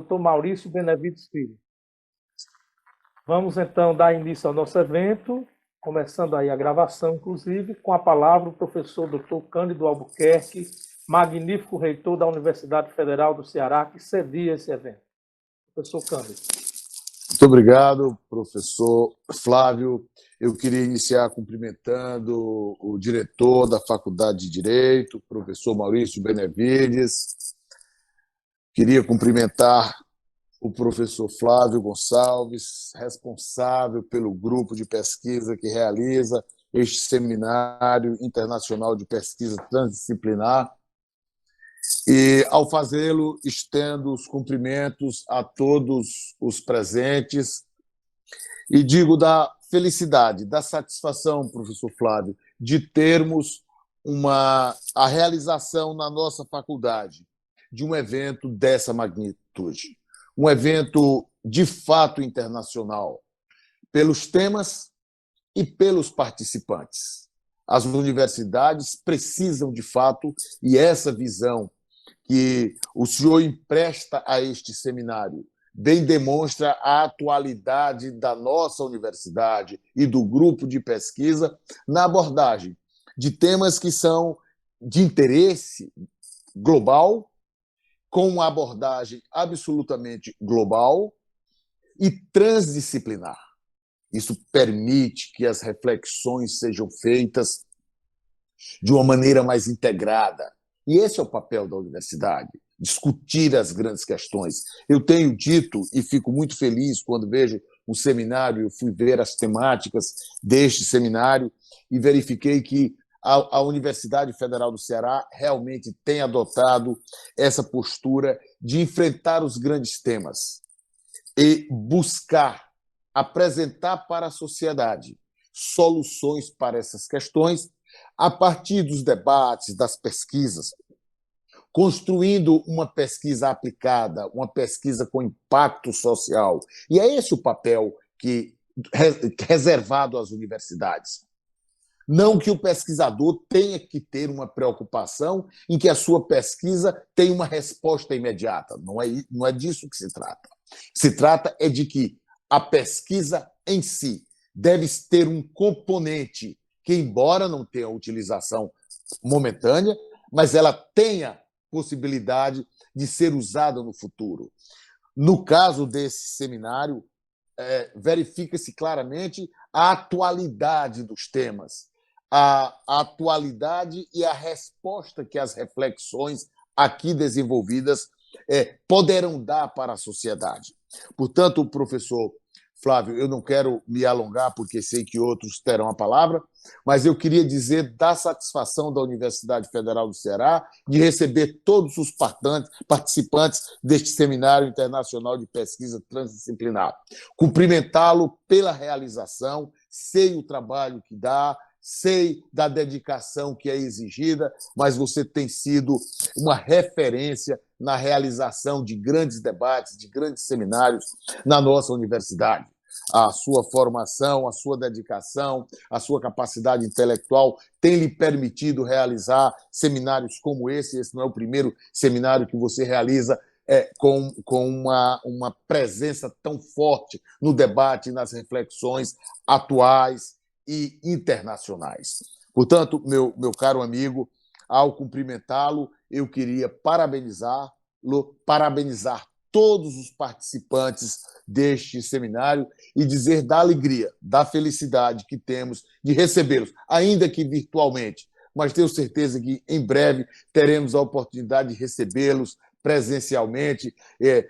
Dr. Maurício Benevides Filho. Vamos, então, dar início ao nosso evento, começando aí a gravação, inclusive, com a palavra o professor Dr. Cândido Albuquerque, magnífico reitor da Universidade Federal do Ceará, que cedia esse evento. Professor Cândido. Muito obrigado, professor Flávio. Eu queria iniciar cumprimentando o diretor da Faculdade de Direito, professor Maurício Benevides. Queria cumprimentar o professor Flávio Gonçalves, responsável pelo grupo de pesquisa que realiza este Seminário Internacional de Pesquisa Transdisciplinar. E, ao fazê-lo, estendo os cumprimentos a todos os presentes e digo da felicidade, da satisfação, professor Flávio, de termos a realização na nossa faculdade de um evento dessa magnitude. Um evento de fato internacional, pelos temas e pelos participantes. As universidades precisam, de fato, e essa visão que o senhor empresta a este seminário bem demonstra a atualidade da nossa universidade e do grupo de pesquisa na abordagem de temas que são de interesse global, com uma abordagem absolutamente global e transdisciplinar. Isso permite que as reflexões sejam feitas de uma maneira mais integrada. E esse é o papel da universidade, discutir as grandes questões. Eu tenho dito, e fico muito feliz quando vejo o seminário, eu fui ver as temáticas deste seminário e verifiquei que a Universidade Federal do Ceará realmente tem adotado essa postura de enfrentar os grandes temas e buscar apresentar para a sociedade soluções para essas questões a partir dos debates, das pesquisas, construindo uma pesquisa aplicada, uma pesquisa com impacto social. E é esse o papel reservado às universidades. Não que o pesquisador tenha que ter uma preocupação em que a sua pesquisa tenha uma resposta imediata. Não é disso que se trata. Se trata é de que a pesquisa em si deve ter um componente que, embora não tenha utilização momentânea, mas ela tenha possibilidade de ser usada no futuro. No caso desse seminário, verifica-se claramente a atualidade dos temas, a atualidade e a resposta que as reflexões aqui desenvolvidas poderão dar para a sociedade. Portanto, professor Flávio, eu não quero me alongar, porque sei que outros terão a palavra, mas eu queria dizer da satisfação da Universidade Federal do Ceará de receber todos os participantes deste Seminário Internacional de Pesquisa Transdisciplinar. Cumprimentá-lo pela realização, sei o trabalho que dá, sei da dedicação que é exigida, mas você tem sido uma referência na realização de grandes debates, de grandes seminários na nossa universidade. A sua formação, a sua dedicação, a sua capacidade intelectual tem lhe permitido realizar seminários como esse. Esse não é o primeiro seminário que você realiza com uma presença tão forte no debate, nas reflexões atuais e internacionais. Portanto, meu caro amigo, ao cumprimentá-lo, eu queria parabenizar todos os participantes deste seminário e dizer da alegria, da felicidade que temos de recebê-los, ainda que virtualmente, mas tenho certeza que em breve teremos a oportunidade de recebê-los presencialmente.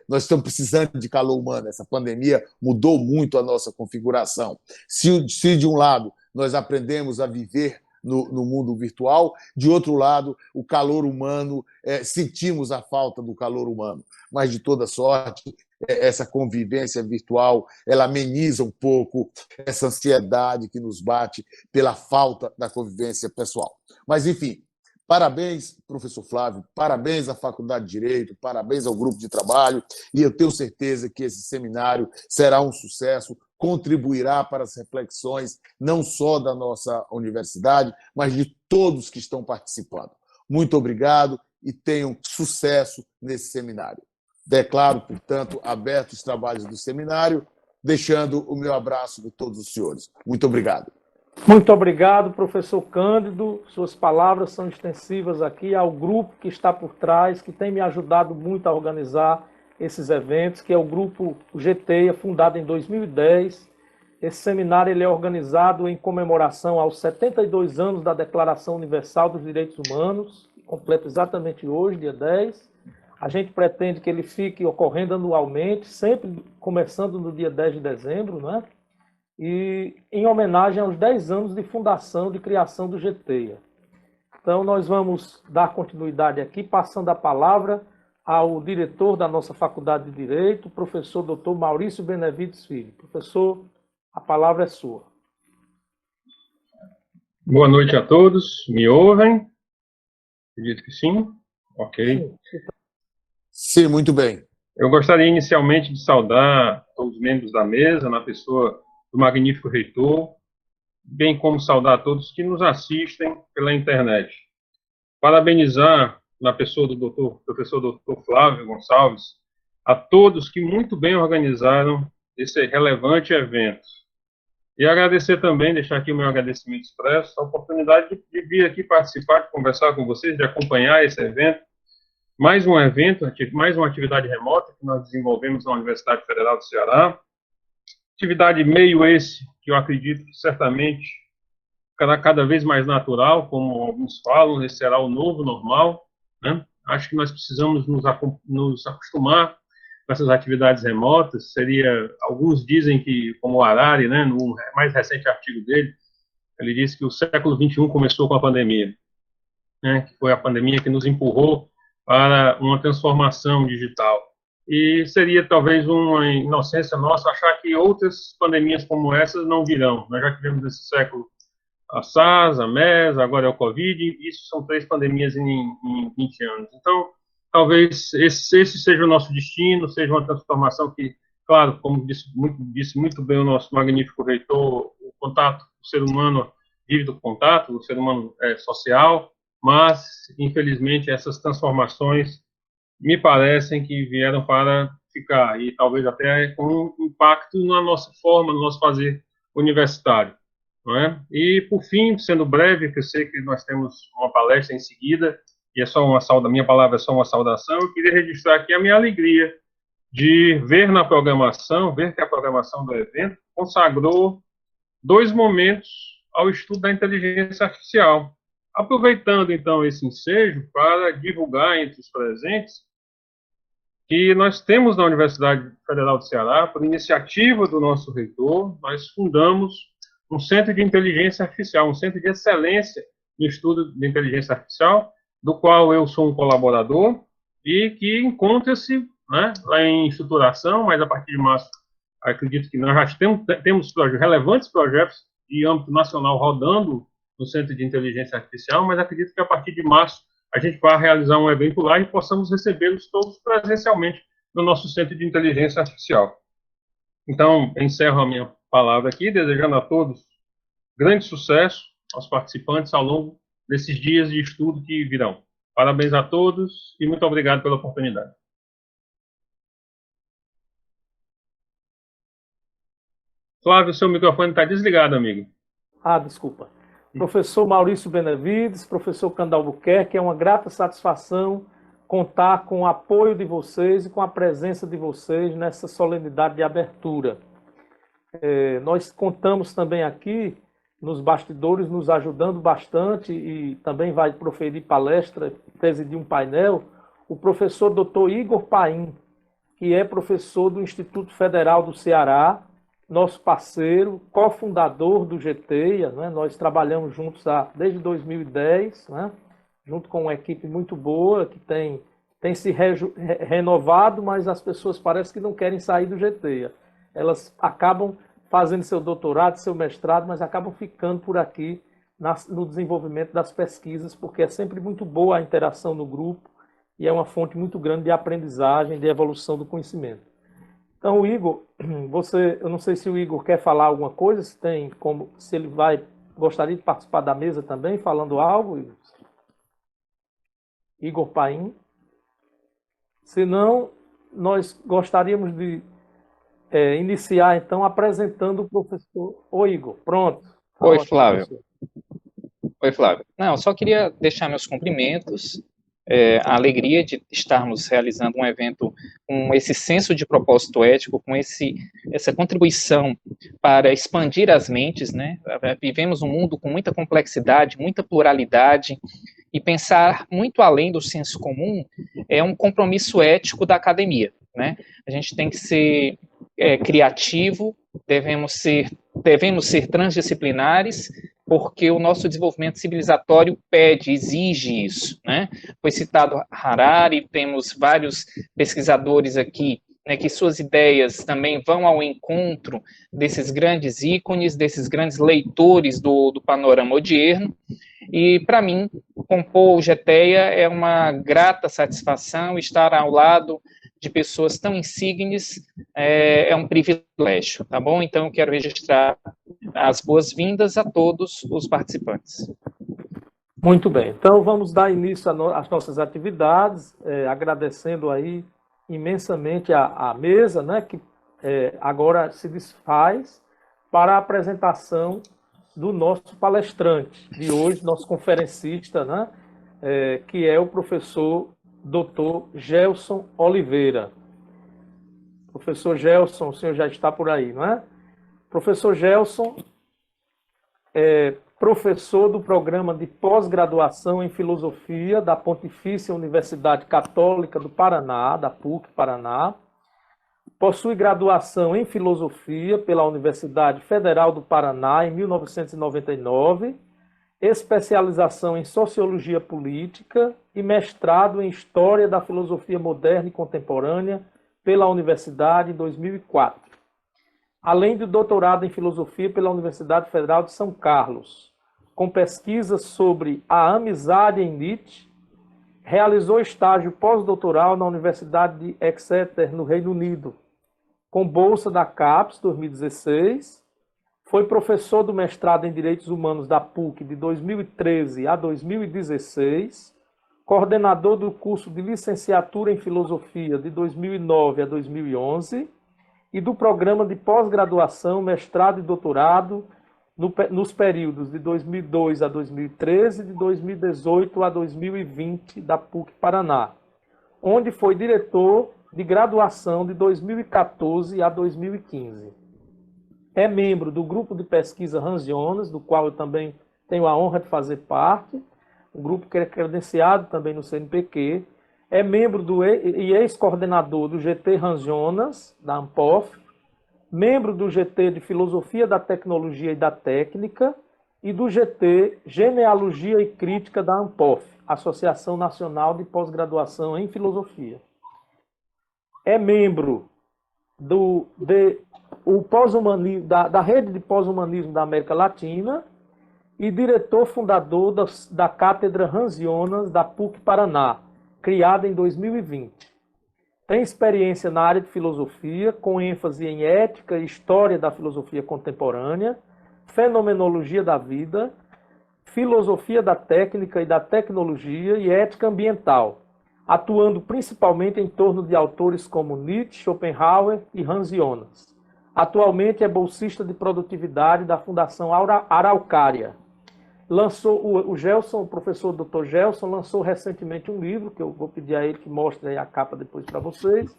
Nós estamos precisando de calor humano. Essa pandemia mudou muito a nossa configuração. Se de um lado nós aprendemos a viver no mundo virtual, de outro lado, o calor humano, sentimos a falta do calor humano. Mas, de toda sorte, essa convivência virtual ela ameniza um pouco essa ansiedade que nos bate pela falta da convivência pessoal. Mas, enfim, parabéns, professor Flávio, parabéns à Faculdade de Direito, parabéns ao grupo de trabalho, e eu tenho certeza que esse seminário será um sucesso, contribuirá para as reflexões não só da nossa universidade, mas de todos que estão participando. Muito obrigado e tenham sucesso nesse seminário. Declaro, portanto, abertos os trabalhos do seminário, deixando o meu abraço de todos os senhores. Muito obrigado. Muito obrigado, professor Cândido. Suas palavras são extensivas aqui ao grupo que está por trás, que tem me ajudado muito a organizar esses eventos, que é o grupo GTEIA, fundado em 2010. Esse seminário ele é organizado em comemoração aos 72 anos da Declaração Universal dos Direitos Humanos, que completa exatamente hoje, dia 10. A gente pretende que ele fique ocorrendo anualmente, sempre começando no dia 10 de dezembro, né? E em homenagem aos 10 anos de fundação, de criação do GTEIA. Então, nós vamos dar continuidade aqui, passando a palavra ao diretor da nossa Faculdade de Direito, o professor Dr. Maurício Benevides Filho. Professor, a palavra é sua. Boa noite a todos. Me ouvem? Acredito que sim. Ok. Sim, muito bem. Eu gostaria inicialmente de saudar todos os membros da mesa, na pessoa do magnífico reitor, bem como saudar a todos que nos assistem pela internet. Parabenizar, na pessoa do professor Dr. Flávio Gonçalves, a todos que muito bem organizaram esse relevante evento. E agradecer também, deixar aqui o meu agradecimento expresso, a oportunidade de vir aqui participar, de conversar com vocês, de acompanhar esse evento. Mais um evento, mais uma atividade remota que nós desenvolvemos na Universidade Federal do Ceará. Atividade meio esse, que eu acredito que certamente ficará cada vez mais natural, como alguns falam, esse será o novo normal, né? Acho que nós precisamos nos acostumar com essas atividades remotas. Alguns dizem que, como o Harari, né, no mais recente artigo dele, ele disse que o século XXI começou com a pandemia, né, que foi a pandemia que nos empurrou para uma transformação digital. E seria talvez uma inocência nossa achar que outras pandemias como essas não virão. Nós já tivemos nesse século a SARS, a MERS, agora é o Covid, e isso são 3 pandemias em 20 anos. Então, talvez esse seja o nosso destino, seja uma transformação que, claro, como disse muito bem o nosso magnífico reitor, o contato, o ser humano vive do contato, o ser humano é social, mas, infelizmente, essas transformações me parecem que vieram para ficar, e talvez até com um impacto na nossa forma, no nosso fazer universitário. Não é? E, por fim, sendo breve, que eu sei que nós temos uma palestra em seguida, e é só uma saudação, minha palavra é só uma saudação, eu queria registrar aqui a minha alegria de ver na programação, ver que a programação do evento consagrou 2 momentos ao estudo da inteligência artificial. Aproveitando, então, esse ensejo para divulgar entre os presentes que nós temos na Universidade Federal do Ceará, por iniciativa do nosso reitor, nós fundamos um centro de inteligência artificial, um centro de excelência no estudo de inteligência artificial, do qual eu sou um colaborador e que encontra-se, né, lá em estruturação, mas a partir de março, acredito que nós já temos relevantes projetos de âmbito nacional rodando no Centro de Inteligência Artificial, mas acredito que a partir de março a gente vai realizar um evento lá e possamos recebê-los todos presencialmente no nosso Centro de Inteligência Artificial. Então, encerro a minha palavra aqui, desejando a todos grande sucesso aos participantes ao longo desses dias de estudo que virão. Parabéns a todos e muito obrigado pela oportunidade. Flávio, seu microfone está desligado, amigo. Desculpa. Professor Maurício Benevides, professor Cândido Albuquerque, é uma grata satisfação contar com o apoio de vocês e com a presença de vocês nessa solenidade de abertura. Nós contamos também aqui, nos bastidores, nos ajudando bastante e também vai proferir palestra, presidir um painel, o professor Dr. Igor Paim, que é professor do Instituto Federal do Ceará, nosso parceiro, cofundador do GTEIA, né? Nós trabalhamos juntos desde 2010, né? Junto com uma equipe muito boa, que tem se renovado, mas as pessoas parecem que não querem sair do GTEIA. Elas acabam fazendo seu doutorado, seu mestrado, mas acabam ficando por aqui no desenvolvimento das pesquisas, porque é sempre muito boa a interação no grupo e é uma fonte muito grande de aprendizagem, de evolução do conhecimento. Então, o Igor, eu não sei se o Igor quer falar alguma coisa, se ele gostaria de participar da mesa também, falando algo. Igor Paim. Se não, nós gostaríamos de iniciar, então, apresentando o professor. Oi, Igor. Pronto. Oi, Ótimo, Flávio. professor. Oi, Flávio. Não, só queria deixar meus cumprimentos, a alegria de estarmos realizando um evento com esse senso de propósito ético, com essa contribuição para expandir as mentes, né? Vivemos um mundo com muita complexidade, muita pluralidade, e pensar muito além do senso comum é um compromisso ético da academia, né? A gente tem que ser criativo, devemos ser transdisciplinares, porque o nosso desenvolvimento civilizatório pede, exige isso, né? Foi citado Harari, temos vários pesquisadores aqui, né, que suas ideias também vão ao encontro desses grandes ícones, desses grandes leitores do panorama odierno, e para mim, compor o GETEA é uma grata satisfação, estar ao lado de pessoas tão insígnes é um privilégio, tá bom? Então, eu quero registrar as boas-vindas a todos os participantes. Muito bem. Então, vamos dar início às nossas atividades, agradecendo aí imensamente a mesa, né, que agora se desfaz para a apresentação do nosso palestrante de hoje, nosso conferencista, né, que é o professor Dr. Gelson Oliveira. Professor Gelson, o senhor já está por aí, não é? Professor Gelson é professor do programa de pós-graduação em filosofia da Pontifícia Universidade Católica do Paraná, da PUC Paraná. Possui graduação em filosofia pela Universidade Federal do Paraná em 1999, especialização em sociologia política e mestrado em história da filosofia moderna e contemporânea pela Universidade em 2004. Além do doutorado em filosofia pela Universidade Federal de São Carlos, com pesquisas sobre a amizade em Nietzsche, realizou estágio pós-doutoral na Universidade de Exeter, no Reino Unido, com bolsa da CAPES 2016, foi professor do mestrado em Direitos Humanos da PUC de 2013 a 2016, coordenador do curso de licenciatura em Filosofia de 2009 a 2011 e do programa de pós-graduação, mestrado e doutorado nos períodos de 2002 a 2013 e de 2018 a 2020 da PUC Paraná, onde foi diretor de graduação de 2014 a 2015. É membro do grupo de pesquisa Hans Jonas, do qual eu também tenho a honra de fazer parte, um grupo que é credenciado também no CNPq. É membro e ex-coordenador do GT Hans Jonas, da ANPOF, membro do GT de Filosofia da Tecnologia e da Técnica e do GT Genealogia e Crítica da ANPOF, Associação Nacional de Pós-Graduação em Filosofia. É membro da Rede de Pós-Humanismo da América Latina e diretor fundador da Cátedra Hans Jonas da PUC Paraná, criada em 2020. Tem experiência na área de filosofia, com ênfase em ética e história da filosofia contemporânea, fenomenologia da vida, filosofia da técnica e da tecnologia e ética ambiental, atuando principalmente em torno de autores como Nietzsche, Schopenhauer e Hans Jonas. Atualmente é bolsista de produtividade da Fundação Araucária. O professor Dr. Gelson, lançou recentemente um livro, que eu vou pedir a ele que mostre aí a capa depois para vocês,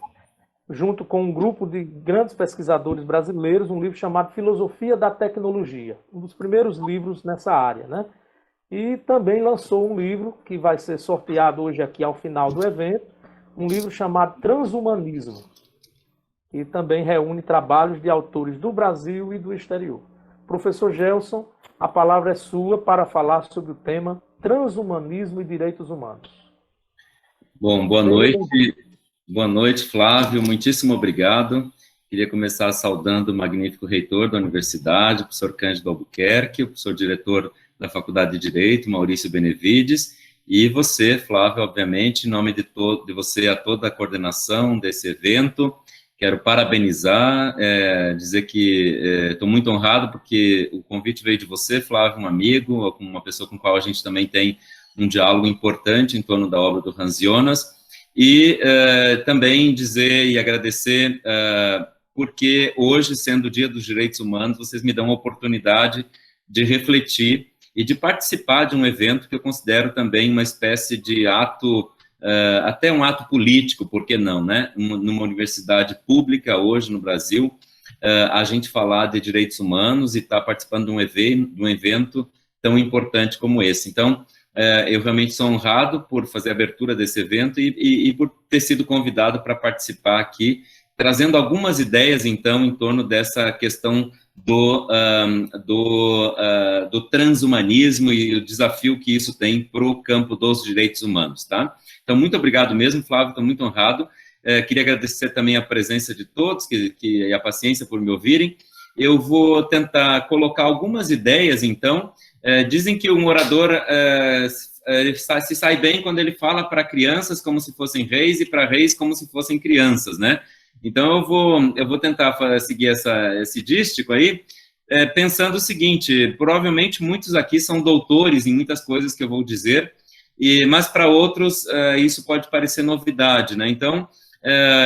junto com um grupo de grandes pesquisadores brasileiros, um livro chamado Filosofia da Tecnologia, um dos primeiros livros nessa área, né? E também lançou um livro que vai ser sorteado hoje aqui ao final do evento, um livro chamado Transhumanismo, que também reúne trabalhos de autores do Brasil e do exterior. Professor Gelson, a palavra é sua para falar sobre o tema Transhumanismo e Direitos Humanos. Bom, boa noite. Boa noite, Flávio. Muitíssimo obrigado. Queria começar saudando o magnífico reitor da universidade, o professor Cândido Albuquerque, o professor diretor da Faculdade de Direito, Maurício Benevides, e você, Flávio, obviamente, em nome de você, a toda a coordenação desse evento. Quero parabenizar, dizer que estou muito honrado porque o convite veio de você, Flávio, um amigo, uma pessoa com a qual a gente também tem um diálogo importante em torno da obra do Hans Jonas, e também dizer e agradecer porque hoje, sendo o Dia dos Direitos Humanos, vocês me dão a oportunidade de refletir e de participar de um evento que eu considero também uma espécie de ato, até um ato político, por que não, né? Numa universidade pública hoje no Brasil, a gente falar de direitos humanos e estar participando de um evento tão importante como esse. Então, eu realmente sou honrado por fazer a abertura desse evento e por ter sido convidado para participar aqui, trazendo algumas ideias, então, em torno dessa questão do transhumanismo e o desafio que isso tem para o campo dos direitos humanos, tá? Então, muito obrigado mesmo, Flávio, estou muito honrado. Queria agradecer também a presença de todos e a paciência por me ouvirem. Eu vou tentar colocar algumas ideias, então. Dizem que um orador se sai bem quando ele fala para crianças como se fossem reis e para reis como se fossem crianças, né? Então, eu vou tentar seguir esse dístico aí, pensando o seguinte: provavelmente muitos aqui são doutores em muitas coisas que eu vou dizer, mas para outros isso pode parecer novidade, né? Então,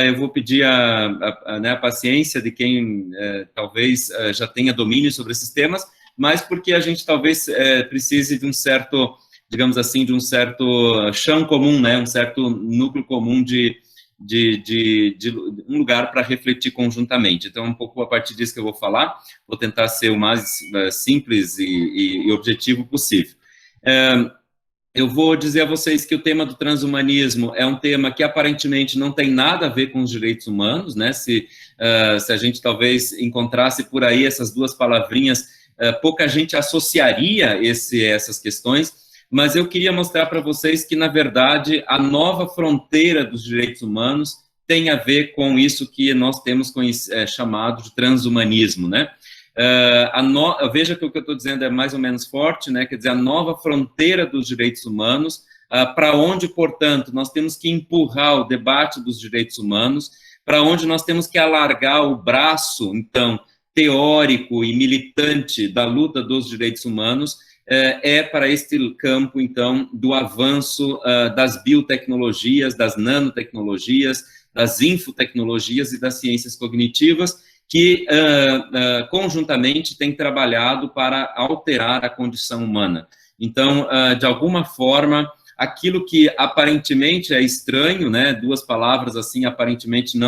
eu vou pedir a paciência de quem talvez já tenha domínio sobre esses temas, mas porque a gente talvez precise de um certo, digamos assim, de um certo chão comum, né? Um certo núcleo comum de um lugar para refletir conjuntamente. Então, um pouco a partir disso que eu vou falar, vou tentar ser o mais simples e objetivo possível. Eu vou dizer a vocês que o tema do transhumanismo é um tema que aparentemente não tem nada a ver com os direitos humanos, né? Se a gente talvez encontrasse por aí essas duas palavrinhas, pouca gente associaria essas questões, mas eu queria mostrar para vocês que, na verdade, a nova fronteira dos direitos humanos tem a ver com isso que nós temos chamado de transhumanismo, né? Veja que o que eu estou dizendo é mais ou menos forte, né? Quer dizer, a nova fronteira dos direitos humanos, para onde, portanto, nós temos que empurrar o debate dos direitos humanos, para onde nós temos que alargar o braço, então, teórico e militante da luta dos direitos humanos, para este campo, então, do avanço das biotecnologias, das nanotecnologias, das infotecnologias e das ciências cognitivas, que conjuntamente têm trabalhado para alterar a condição humana. Então, de alguma forma, aquilo que aparentemente é estranho, né, duas palavras assim aparentemente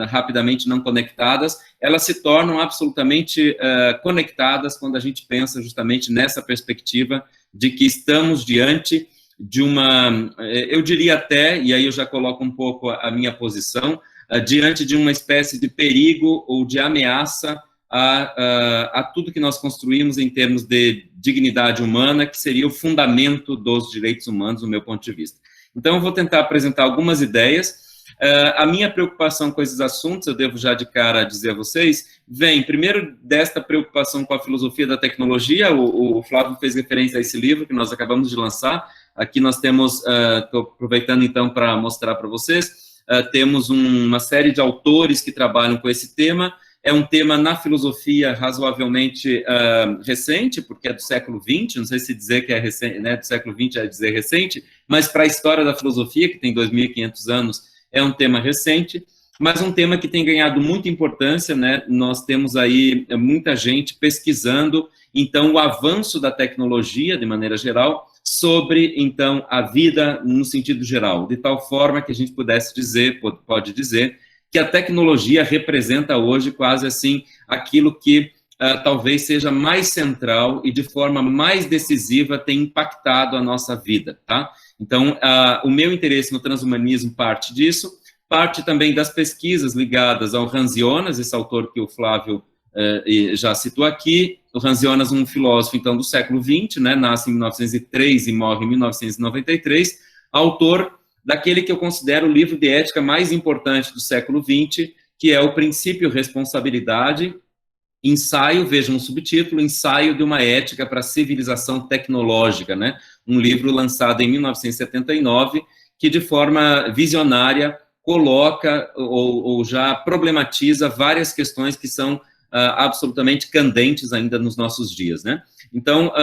rapidamente não conectadas, elas se tornam absolutamente conectadas quando a gente pensa justamente nessa perspectiva de que estamos diante de uma, eu diria até, e aí eu já coloco um pouco a minha posição, diante de uma espécie de perigo ou de ameaça a tudo que nós construímos em termos de dignidade humana, que seria o fundamento dos direitos humanos, do meu ponto de vista. Então, eu vou tentar apresentar algumas ideias. A minha preocupação com esses assuntos, eu devo já de cara dizer a vocês, vem primeiro desta preocupação com a filosofia da tecnologia. O Flávio fez referência a esse livro que nós acabamos de lançar. Aqui nós temos, estou aproveitando então para mostrar para vocês, temos uma série de autores que trabalham com esse tema. É um tema na filosofia razoavelmente recente, porque é do século XX, não sei se dizer que é recente, né, do século XX é dizer recente, mas para a história da filosofia, que tem 2.500 anos, é um tema recente, mas um tema que tem ganhado muita importância, né? Nós temos aí muita gente pesquisando, então, o avanço da tecnologia, de maneira geral, sobre, então, a vida no sentido geral, de tal forma que a gente pode dizer, que a tecnologia representa hoje quase assim aquilo que talvez seja mais central e de forma mais decisiva tem impactado a nossa vida, tá? Então, o meu interesse no transhumanismo parte disso, parte também das pesquisas ligadas ao Hans Jonas, esse autor que o Flávio já citou aqui. O Hans Jonas, um filósofo, então, do século XX, né, nasce em 1903 e morre em 1993, autor daquele que eu considero o livro de ética mais importante do século XX, que é o Princípio Responsabilidade, ensaio, vejam um subtítulo, Ensaio de uma Ética para a Civilização Tecnológica, né? Um livro lançado em 1979, que de forma visionária coloca ou já problematiza várias questões que são absolutamente candentes ainda nos nossos dias, né? Então,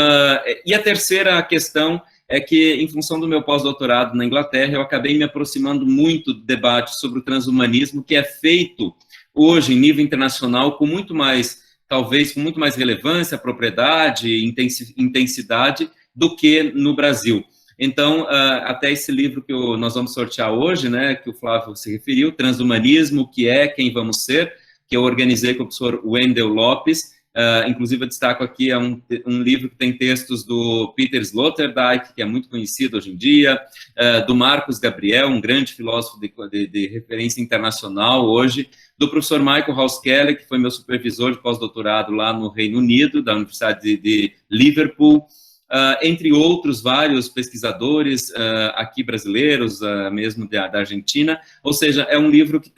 e a terceira questão é que, em função do meu pós-doutorado na Inglaterra, eu acabei me aproximando muito do debate sobre o transhumanismo, que é feito hoje, em nível internacional, com muito mais, talvez, com muito mais relevância, propriedade, intensidade, do que no Brasil. Então, até esse livro que nós vamos sortear hoje, né, que o Flávio se referiu, Transhumanismo, o que é, quem vamos ser, que eu organizei com o professor Wendel Lopes. Inclusive, eu destaco aqui um livro que tem textos do Peter Sloterdijk, que é muito conhecido hoje em dia, do Marcos Gabriel, um grande filósofo de referência internacional hoje, do professor Michael House-Kelly, que foi meu supervisor de pós-doutorado lá no Reino Unido, da Universidade de Liverpool, entre outros vários pesquisadores aqui brasileiros, mesmo da Argentina. Ou seja, é um livro que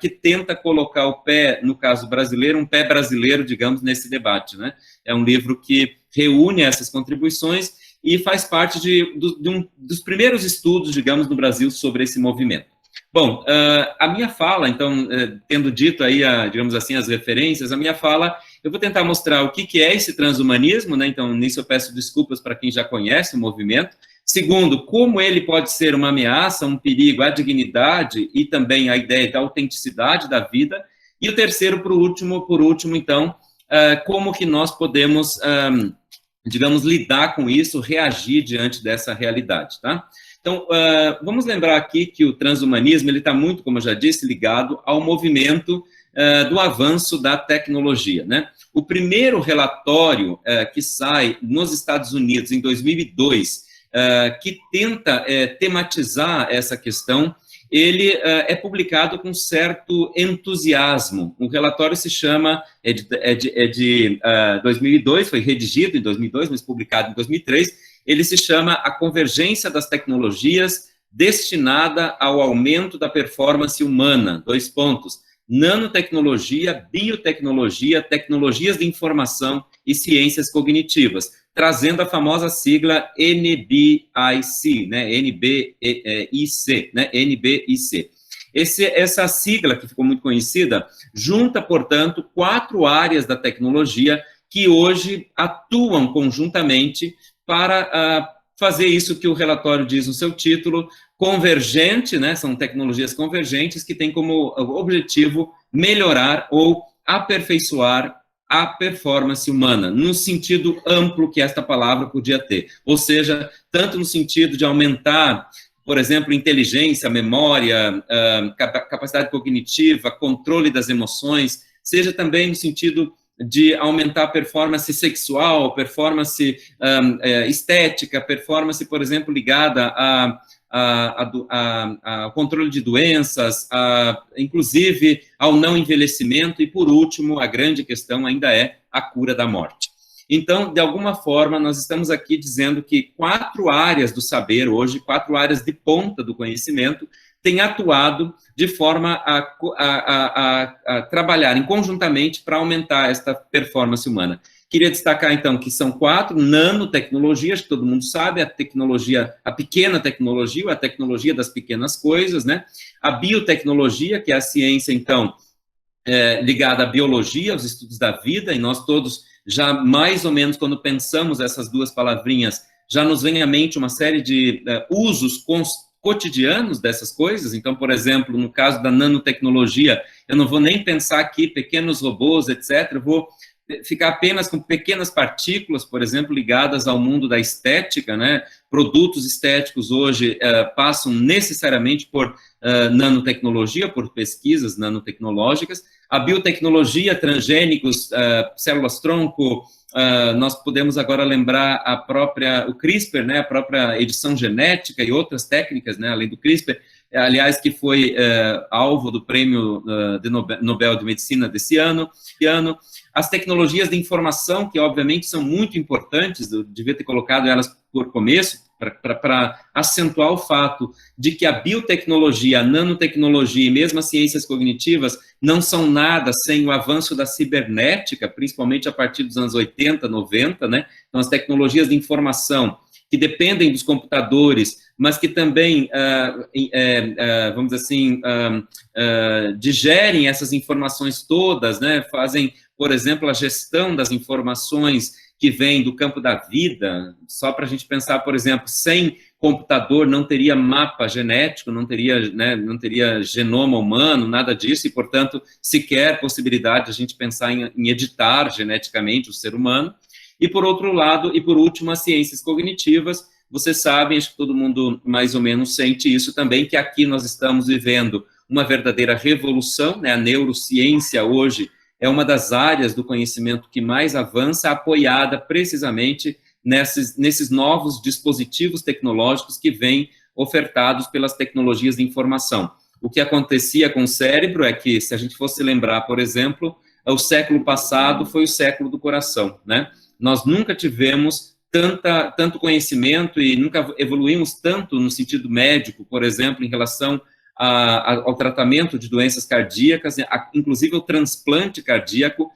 tenta colocar o pé, no caso brasileiro, um pé brasileiro, digamos, nesse debate, né? É um livro que reúne essas contribuições e faz parte dos primeiros estudos, digamos, no Brasil sobre esse movimento. Bom, a minha fala, então, tendo dito aí, digamos assim, as referências, a minha fala, eu vou tentar mostrar o que é esse transhumanismo, né? Então, nisso eu peço desculpas para quem já conhece o movimento. Segundo, como ele pode ser uma ameaça, um perigo à dignidade e também à ideia da autenticidade da vida. E o terceiro, por último, então, como que nós podemos, digamos, lidar com isso, reagir diante dessa realidade, tá? Então, vamos lembrar aqui que o transhumanismo, ele está muito, como eu já disse, ligado ao movimento do avanço da tecnologia, né? O primeiro relatório que sai nos Estados Unidos em 2002, que tenta tematizar essa questão, ele é publicado com certo entusiasmo. O relatório se chama, é de 2002, foi redigido em 2002, mas publicado em 2003, ele se chama A Convergência das Tecnologias Destinada ao Aumento da Performance Humana, : nanotecnologia, biotecnologia, tecnologias de informação e ciências cognitivas, trazendo a famosa sigla NBIC, né? NBIC, né? NBIC. Essa sigla, que ficou muito conhecida, junta, portanto, 4 áreas da tecnologia que hoje atuam conjuntamente para fazer isso que o relatório diz no seu título, convergente, né? São tecnologias convergentes que têm como objetivo melhorar ou aperfeiçoar a performance humana, no sentido amplo que esta palavra podia ter. Ou seja, tanto no sentido de aumentar, por exemplo, inteligência, memória, capacidade cognitiva, controle das emoções, seja também no sentido de aumentar a performance sexual, performance estética, performance, por exemplo, ligada ao controle de doenças, inclusive ao não envelhecimento, e, por último, a grande questão ainda é a cura da morte. Então, de alguma forma, nós estamos aqui dizendo que 4 áreas do saber hoje, 4 áreas de ponta do conhecimento, têm atuado de forma a trabalharem conjuntamente para aumentar esta performance humana. Queria destacar, então, que são 4 nanotecnologias, que todo mundo sabe, a pequena tecnologia, a tecnologia das pequenas coisas, né? A biotecnologia, que é a ciência, então, ligada à biologia, aos estudos da vida, e nós todos já, mais ou menos, quando pensamos essas 2 palavrinhas, já nos vem à mente uma série de usos cotidianos dessas coisas. Então, por exemplo, no caso da nanotecnologia, eu não vou nem pensar aqui pequenos robôs, etc., eu vou ficar apenas com pequenas partículas, por exemplo, ligadas ao mundo da estética, né? Produtos estéticos hoje passam necessariamente por nanotecnologia, por pesquisas nanotecnológicas. A biotecnologia, transgênicos, células-tronco, nós podemos agora lembrar o CRISPR, né? A própria edição genética e outras técnicas, né? Além do CRISPR, aliás, que foi alvo do Prêmio Nobel de Medicina desse ano. As tecnologias de informação, que obviamente são muito importantes, eu devia ter colocado elas por começo, para acentuar o fato de que a biotecnologia, a nanotecnologia e mesmo as ciências cognitivas não são nada sem o avanço da cibernética, principalmente a partir dos anos 80, 90, né? Então, as tecnologias de informação que dependem dos computadores, mas que também, vamos dizer assim, digerem essas informações todas, né? Fazem, por exemplo, a gestão das informações que vem do campo da vida, só para a gente pensar, por exemplo, sem computador não teria mapa genético, não teria, né, não teria genoma humano, nada disso, e, portanto, sequer possibilidade de a gente pensar em editar geneticamente o ser humano. E, por outro lado, e por último, as ciências cognitivas. Vocês sabem, acho que todo mundo mais ou menos sente isso também, que aqui nós estamos vivendo uma verdadeira revolução, né? A neurociência hoje é uma das áreas do conhecimento que mais avança, apoiada precisamente nesses novos dispositivos tecnológicos que vêm ofertados pelas tecnologias de informação. O que acontecia com o cérebro é que, se a gente fosse lembrar, por exemplo, o século passado foi o século do coração, né? Nós nunca tivemos tanto conhecimento e nunca evoluímos tanto no sentido médico, por exemplo, em relação ao tratamento de doenças cardíacas, inclusive o transplante cardíaco,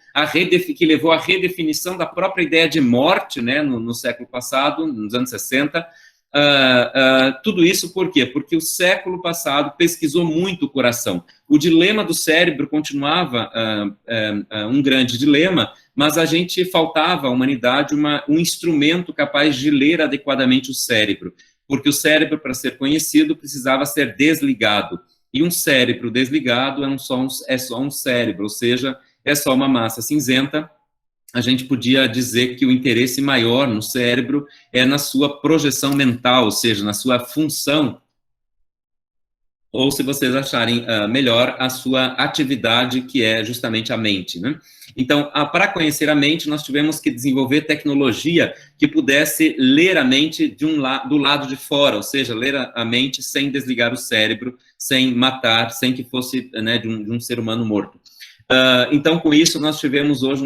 que levou à redefinição da própria ideia de morte, né, no século passado, nos anos 60. Tudo isso por quê? Porque o século passado pesquisou muito o coração. O dilema do cérebro continuava um grande dilema, mas a gente faltava à humanidade um instrumento capaz de ler adequadamente o cérebro, porque o cérebro, para ser conhecido, precisava ser desligado, e um cérebro desligado é só um cérebro, ou seja, é só uma massa cinzenta. A gente podia dizer que o interesse maior no cérebro é na sua projeção mental, ou seja, na sua função, ou, se vocês acharem melhor, a sua atividade, que é justamente a mente, né? Então, para conhecer a mente, nós tivemos que desenvolver tecnologia que pudesse ler a mente do lado de fora, ou seja, ler a mente sem desligar o cérebro, sem matar, sem que fosse, né, de um ser humano morto. Então, com isso, nós temos hoje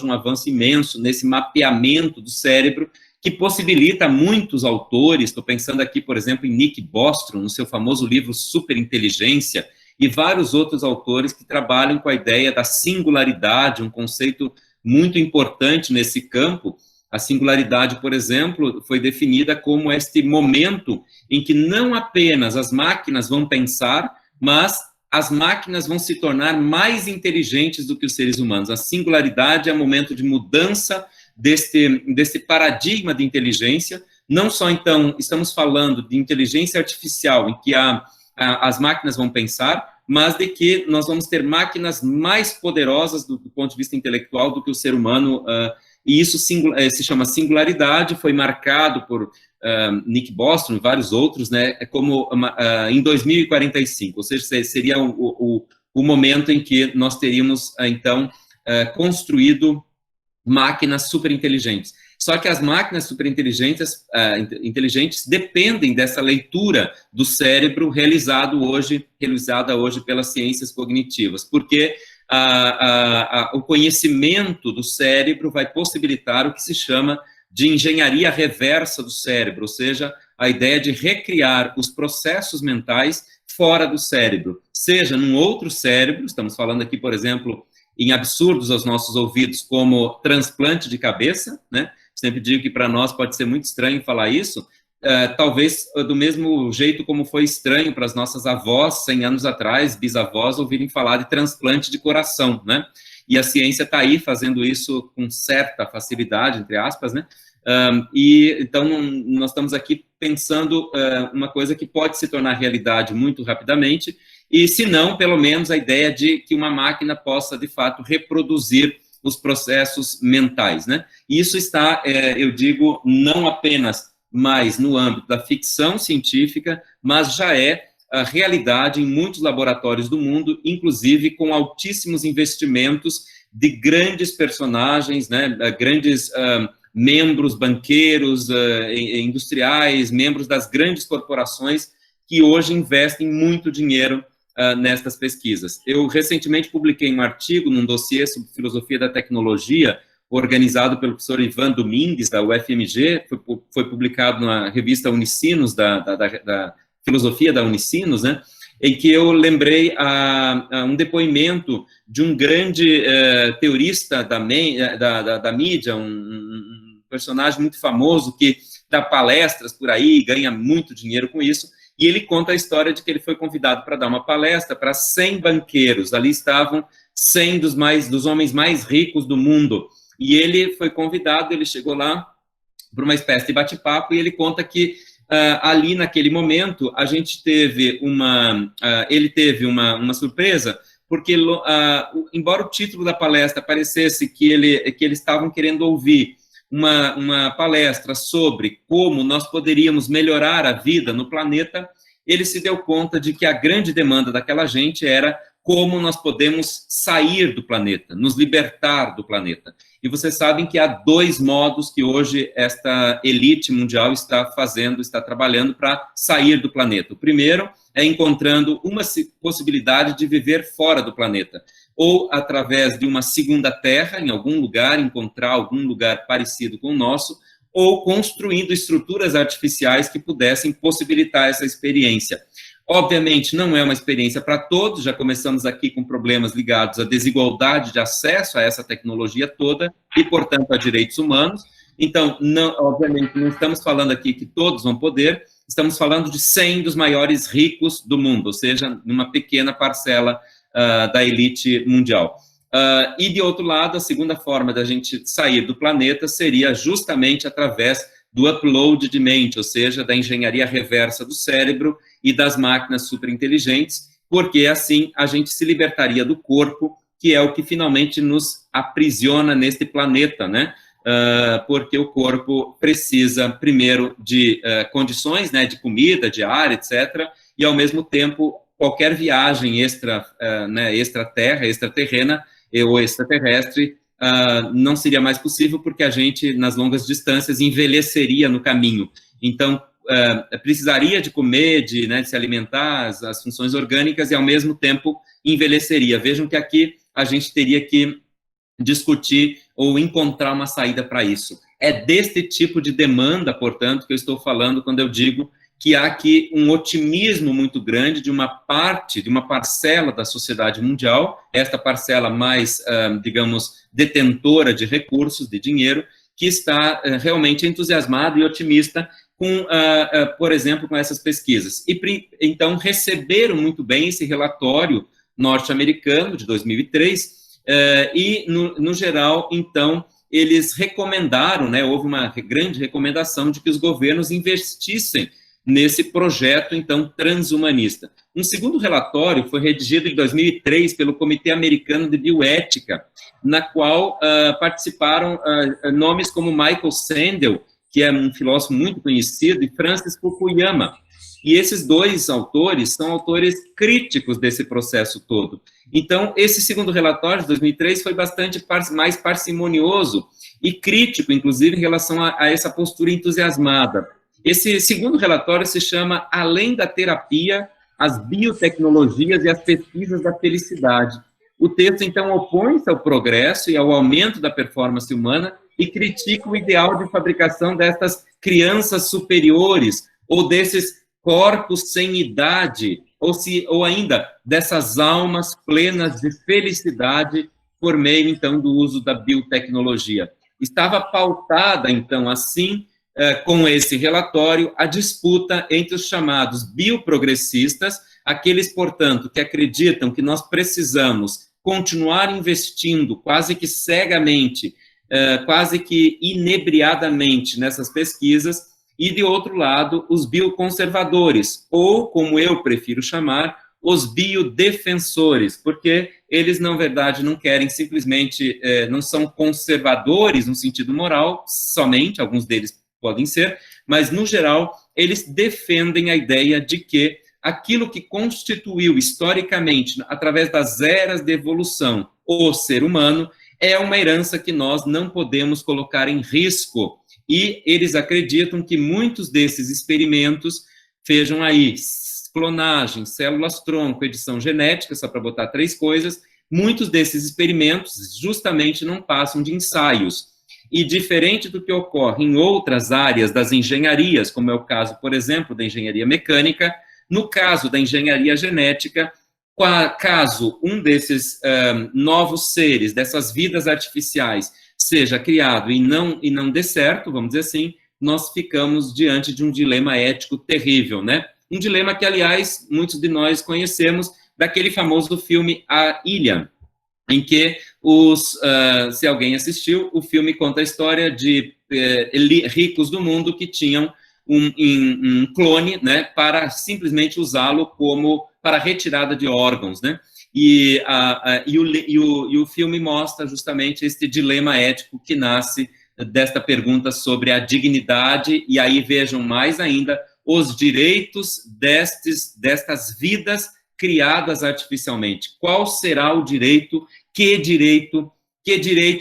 um avanço imenso nesse mapeamento do cérebro, que possibilita muitos autores. Estou pensando aqui, por exemplo, em Nick Bostrom, no seu famoso livro Superinteligência, e vários outros autores que trabalham com a ideia da singularidade, um conceito muito importante nesse campo. A singularidade, por exemplo, foi definida como este momento em que não apenas as máquinas vão pensar, mas as máquinas vão se tornar mais inteligentes do que os seres humanos. A singularidade é um momento de mudança desse paradigma de inteligência. Não só, então, estamos falando de inteligência artificial, em que as máquinas vão pensar, mas de que nós vamos ter máquinas mais poderosas do ponto de vista intelectual do que o ser humano, e isso se chama singularidade, foi marcado por Nick Bostrom e vários outros, né, como em 2045, ou seja, seria o momento em que nós teríamos, então, construído máquinas superinteligentes. Só que as máquinas superinteligentes dependem dessa leitura do cérebro realizada hoje pelas ciências cognitivas, porque o conhecimento do cérebro vai possibilitar o que se chama de engenharia reversa do cérebro, ou seja, a ideia de recriar os processos mentais fora do cérebro, seja num outro cérebro. Estamos falando aqui, por exemplo, em absurdos aos nossos ouvidos, como transplante de cabeça, né? Sempre digo que para nós pode ser muito estranho falar isso, talvez do mesmo jeito como foi estranho para as nossas avós, 100 anos atrás, bisavós, ouvirem falar de transplante de coração, né? E a ciência está aí fazendo isso com certa facilidade, entre aspas, né? E então nós estamos aqui pensando uma coisa que pode se tornar realidade muito rapidamente, e se não, pelo menos a ideia de que uma máquina possa, de fato, reproduzir os processos mentais, né? E isso está, eu digo, não apenas mais no âmbito da ficção científica, mas já é a realidade em muitos laboratórios do mundo, inclusive com altíssimos investimentos de grandes personagens, né? Grandes membros, banqueiros, industriais, membros das grandes corporações que hoje investem muito dinheiro nestas pesquisas. Eu recentemente publiquei um artigo num dossiê sobre filosofia da tecnologia, organizado pelo professor Ivan Domingues, da UFMG, foi publicado na revista Unicinos, da filosofia da Unicinos, né, em que eu lembrei um depoimento de um grande teorista da mídia, um personagem muito famoso que dá palestras por aí, ganha muito dinheiro com isso, e ele conta a história de que ele foi convidado para dar uma palestra para 100 banqueiros. Ali estavam 100 dos homens mais ricos do mundo. e ele foi convidado, ele chegou lá para uma espécie de bate-papo, e ele conta que ali naquele momento a gente teve ele teve uma surpresa, porque embora o título da palestra parecesse que eles estavam querendo ouvir uma palestra sobre como nós poderíamos melhorar a vida no planeta, ele se deu conta de que a grande demanda daquela gente era como nós podemos sair do planeta, nos libertar do planeta. E vocês sabem que há 2 modos que hoje esta elite mundial está trabalhando para sair do planeta. O primeiro é encontrando uma possibilidade de viver fora do planeta, ou através de uma segunda terra, em algum lugar, encontrar algum lugar parecido com o nosso, ou construindo estruturas artificiais que pudessem possibilitar essa experiência. Obviamente, não é uma experiência para todos, já começamos aqui com problemas ligados à desigualdade de acesso a essa tecnologia toda e, portanto, a direitos humanos. Então, obviamente, não estamos falando aqui que todos vão poder, estamos falando de 100 dos maiores ricos do mundo, ou seja, uma pequena parcela da elite mundial. E, de outro lado, a segunda forma da gente sair do planeta seria justamente através do upload de mente, ou seja, da engenharia reversa do cérebro e das máquinas superinteligentes, porque assim a gente se libertaria do corpo, que é o que finalmente nos aprisiona neste planeta, né? Porque o corpo precisa, primeiro, de condições, né, de comida, de ar, etc., e, ao mesmo tempo, qualquer viagem extraterra, extraterrena ou extraterrestre não seria mais possível, porque a gente, nas longas distâncias, envelheceria no caminho. Então, precisaria de comer, de se alimentar, as funções orgânicas, e, ao mesmo tempo, envelheceria. Vejam que aqui a gente teria que discutir ou encontrar uma saída para isso. É deste tipo de demanda, portanto, que eu estou falando quando eu digo que há aqui um otimismo muito grande de uma parcela da sociedade mundial, esta parcela mais, digamos, detentora de recursos, de dinheiro, que está realmente entusiasmada e otimista com, por exemplo, com essas pesquisas. E, então, receberam muito bem esse relatório norte-americano de 2003, e, no geral, então, eles recomendaram, houve uma grande recomendação de que os governos investissem nesse projeto, então, transhumanista. Um segundo relatório foi redigido em 2003 pelo Comitê Americano de Bioética, na qual participaram nomes como Michael Sandel, que é um filósofo muito conhecido, e Francis Fukuyama. E esses 2 autores são autores críticos desse processo todo. Então, esse segundo relatório, de 2003, foi bastante mais parcimonioso e crítico, inclusive, em relação a essa postura entusiasmada. Esse segundo relatório se chama Além da Terapia, as Biotecnologias e as Pesquisas da Felicidade. O texto, então, opõe-se ao progresso e ao aumento da performance humana e critica o ideal de fabricação dessas crianças superiores ou desses corpos sem idade, ou ainda dessas almas plenas de felicidade por meio, então, do uso da biotecnologia. Estava pautada, então, assim, com esse relatório, a disputa entre os chamados bioprogressistas, aqueles, portanto, que acreditam que nós precisamos continuar investindo quase que cegamente, quase que inebriadamente nessas pesquisas, e, de outro lado, os bioconservadores, ou, como eu prefiro chamar, os biodefensores, porque eles, na verdade, não querem simplesmente, não são conservadores no sentido moral, somente, alguns deles podem ser, mas, no geral, eles defendem a ideia de que aquilo que constituiu historicamente, através das eras de evolução, o ser humano, é uma herança que nós não podemos colocar em risco. E eles acreditam que muitos desses experimentos, vejam aí, clonagem, células-tronco, edição genética, só para botar 3 coisas, muitos desses experimentos justamente não passam de ensaios. E diferente do que ocorre em outras áreas das engenharias, como é o caso, por exemplo, da engenharia mecânica, no caso da engenharia genética, caso um desses novos seres, dessas vidas artificiais, seja criado e não dê certo, vamos dizer assim, nós ficamos diante de um dilema ético terrível, né? Um dilema que, aliás, muitos de nós conhecemos daquele famoso filme A Ilha, em que se alguém assistiu, o filme conta a história de ricos do mundo que tinham um clone, né, para simplesmente usá-lo como para retirada de órgãos, né? E o filme mostra justamente este dilema ético que nasce desta pergunta sobre a dignidade, e aí vejam mais ainda os direitos destas vidas criadas artificialmente. Qual será o direito? Que direito,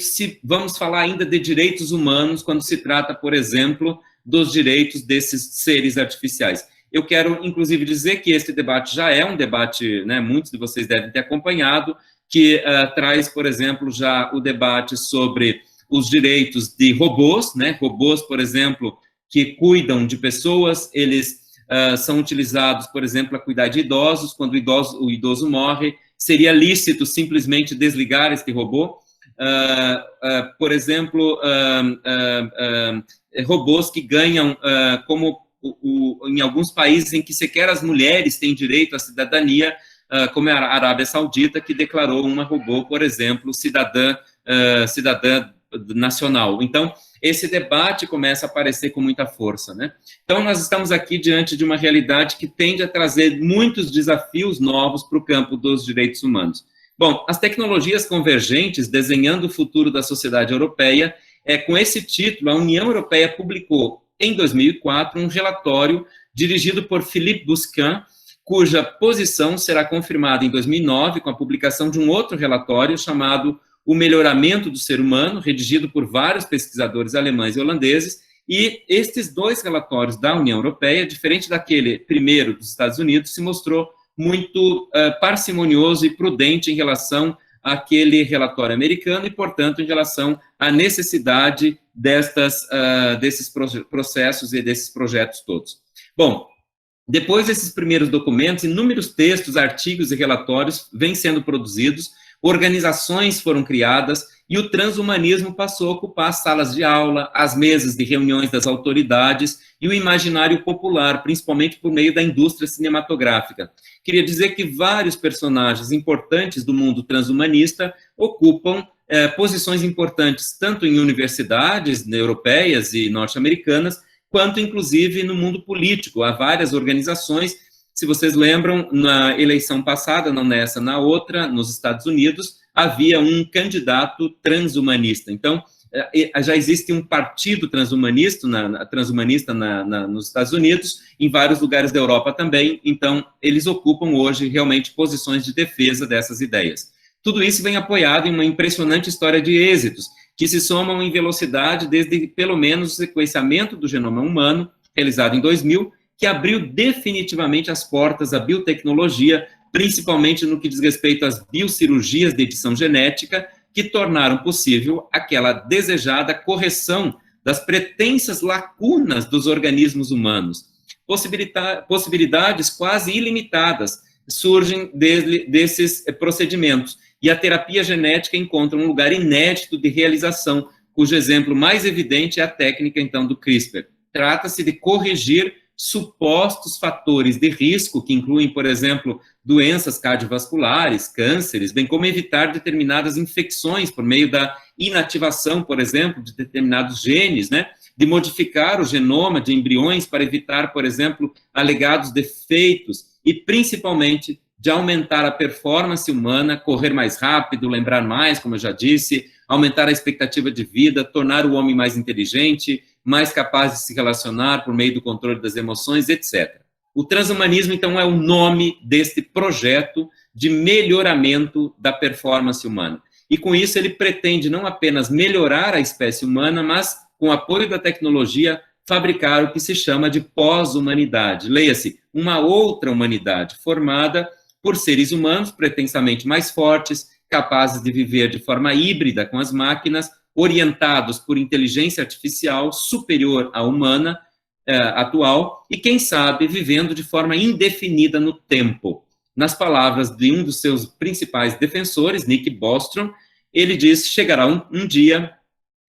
se vamos falar ainda de direitos humanos, quando se trata, por exemplo, dos direitos desses seres artificiais. Eu quero, inclusive, dizer que este debate já é um debate, né, muitos de vocês devem ter acompanhado, que traz, por exemplo, já o debate sobre os direitos de robôs, né, robôs, por exemplo, que cuidam de pessoas, eles são utilizados, por exemplo, para cuidar de idosos. Quando o idoso morre, seria lícito simplesmente desligar este robô. Por exemplo, robôs que ganham, como em alguns países em que sequer as mulheres têm direito à cidadania, como a Arábia Saudita, que declarou uma robô, por exemplo, cidadã nacional. Então, esse debate começa a aparecer com muita força, né? Então, nós estamos aqui diante de uma realidade que tende a trazer muitos desafios novos para o campo dos direitos humanos. Bom, as tecnologias convergentes, desenhando o futuro da sociedade europeia, com esse título, a União Europeia publicou, em 2004, um relatório dirigido por Philippe Busquin, cuja posição será confirmada em 2009 com a publicação de um outro relatório chamado O Melhoramento do Ser Humano, redigido por vários pesquisadores alemães e holandeses, e estes dois relatórios da União Europeia, diferente daquele primeiro dos Estados Unidos, se mostrou muito parcimonioso e prudente em relação àquele relatório americano e, portanto, em relação à necessidade desses processos e desses projetos todos. Bom, depois desses primeiros documentos, inúmeros textos, artigos e relatórios vêm sendo produzidos, organizações foram criadas e o transhumanismo passou a ocupar as salas de aula, as mesas de reuniões das autoridades e o imaginário popular, principalmente por meio da indústria cinematográfica. Queria dizer que vários personagens importantes do mundo transhumanista ocupam posições importantes, tanto em universidades europeias e norte-americanas, quanto, inclusive, no mundo político. Há várias organizações. Se vocês lembram, na eleição passada, não nessa, na outra, nos Estados Unidos, havia um candidato transhumanista. Então, já existe um partido transhumanista nos Estados Unidos, em vários lugares da Europa também. Então, eles ocupam hoje realmente posições de defesa dessas ideias. Tudo isso vem apoiado em uma impressionante história de êxitos, que se somam em velocidade desde, pelo menos, o sequenciamento do genoma humano, realizado em 2000, que abriu definitivamente as portas à biotecnologia, principalmente no que diz respeito às biocirurgias de edição genética, que tornaram possível aquela desejada correção das pretensas lacunas dos organismos humanos. Possibilidades quase ilimitadas surgem desses procedimentos, e a terapia genética encontra um lugar inédito de realização, cujo exemplo mais evidente é a técnica, então, do CRISPR. Trata-se de corrigir supostos fatores de risco, que incluem, por exemplo, doenças cardiovasculares, cânceres, bem como evitar determinadas infecções por meio da inativação, por exemplo, de determinados genes, né? De modificar o genoma de embriões para evitar, por exemplo, alegados defeitos e, principalmente, de aumentar a performance humana, correr mais rápido, lembrar mais, como eu já disse, aumentar a expectativa de vida, tornar o homem mais inteligente, mais capaz de se relacionar por meio do controle das emoções, etc. O transhumanismo, então, é o nome deste projeto de melhoramento da performance humana. E, com isso, ele pretende não apenas melhorar a espécie humana, mas, com o apoio da tecnologia, fabricar o que se chama de pós-humanidade. Leia-se, uma outra humanidade formada por seres humanos pretensamente mais fortes, capazes de viver de forma híbrida com as máquinas, orientados por inteligência artificial superior à humana atual e, quem sabe, vivendo de forma indefinida no tempo. Nas palavras de um dos seus principais defensores, Nick Bostrom, ele diz: chegará um dia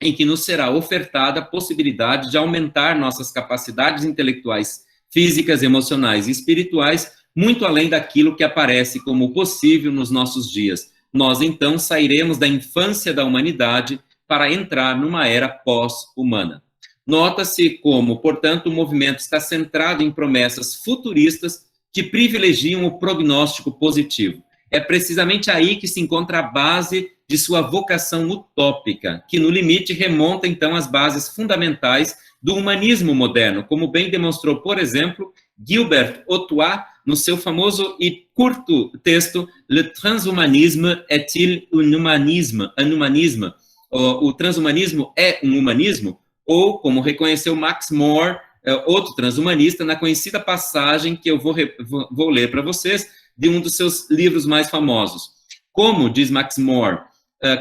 em que nos será ofertada a possibilidade de aumentar nossas capacidades intelectuais, físicas, emocionais e espirituais, muito além daquilo que aparece como possível nos nossos dias. nós então sairemos da infância da humanidade para entrar numa era pós-humana. Nota-se como, portanto, o movimento está centrado em promessas futuristas que privilegiam o prognóstico positivo. É precisamente aí que se encontra a base de sua vocação utópica, que no limite remonta então às bases fundamentais do humanismo moderno, como bem demonstrou, por exemplo, Gilbert Ottoi, no seu famoso e curto texto Le transhumanisme est-il un humanisme? O transhumanismo é um humanismo? Ou, como reconheceu Max More, outro transhumanista, na conhecida passagem que eu vou ler para vocês, de um dos seus livros mais famosos. Como, diz Max More,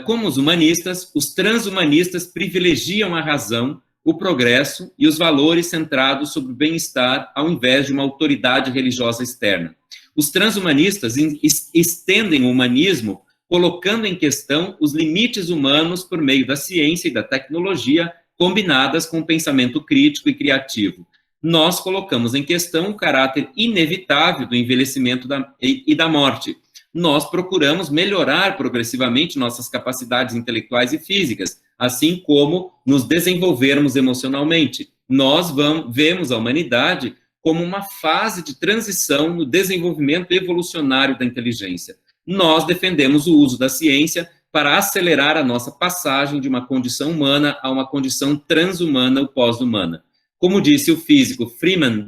como os humanistas, os transhumanistas privilegiam a razão, o progresso e os valores centrados sobre o bem-estar ao invés de uma autoridade religiosa externa. Os transhumanistas estendem o humanismo colocando em questão os limites humanos por meio da ciência e da tecnologia combinadas com o pensamento crítico e criativo. Nós colocamos em questão o caráter inevitável do envelhecimento e da morte. Nós procuramos melhorar progressivamente nossas capacidades intelectuais e físicas, assim como nos desenvolvermos emocionalmente. Nós vemos a humanidade como uma fase de transição no desenvolvimento evolucionário da inteligência. Nós defendemos o uso da ciência para acelerar a nossa passagem de uma condição humana a uma condição transhumana ou pós-humana. Como disse o físico Freeman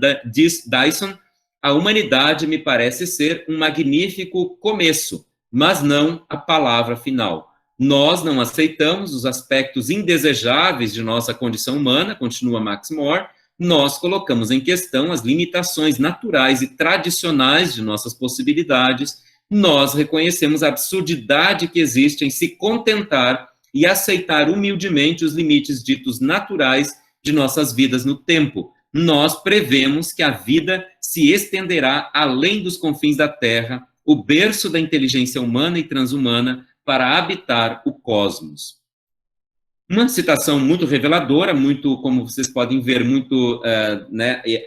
Dyson, a humanidade me parece ser um magnífico começo, mas não a palavra final. Nós não aceitamos os aspectos indesejáveis de nossa condição humana, continua Max More, nós colocamos em questão as limitações naturais e tradicionais de nossas possibilidades, nós reconhecemos a absurdidade que existe em se contentar e aceitar humildemente os limites ditos naturais de nossas vidas no tempo. Nós prevemos que a vida se estenderá além dos confins da Terra, o berço da inteligência humana e transhumana, para habitar o cosmos. Uma citação muito reveladora, muito, como vocês podem ver, muito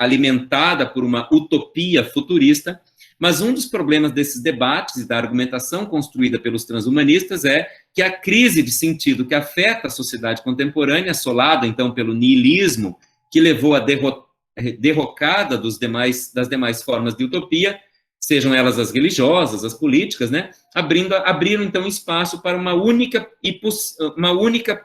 alimentada por uma utopia futurista, mas um dos problemas desses debates e da argumentação construída pelos transhumanistas é que a crise de sentido que afeta a sociedade contemporânea, assolada então pelo niilismo, que levou à derrocada das demais formas de utopia, sejam elas as religiosas, as políticas, abriram então espaço para uma única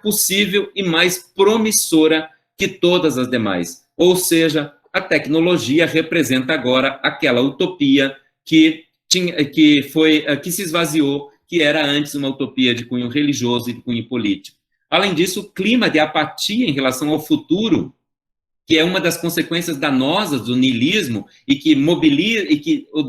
possível e mais promissora que todas as demais. Ou seja, a tecnologia representa agora aquela utopia que se esvaziou, que era antes uma utopia de cunho religioso e de cunho político. Além disso, o clima de apatia em relação ao futuro, que é uma das consequências danosas do niilismo e que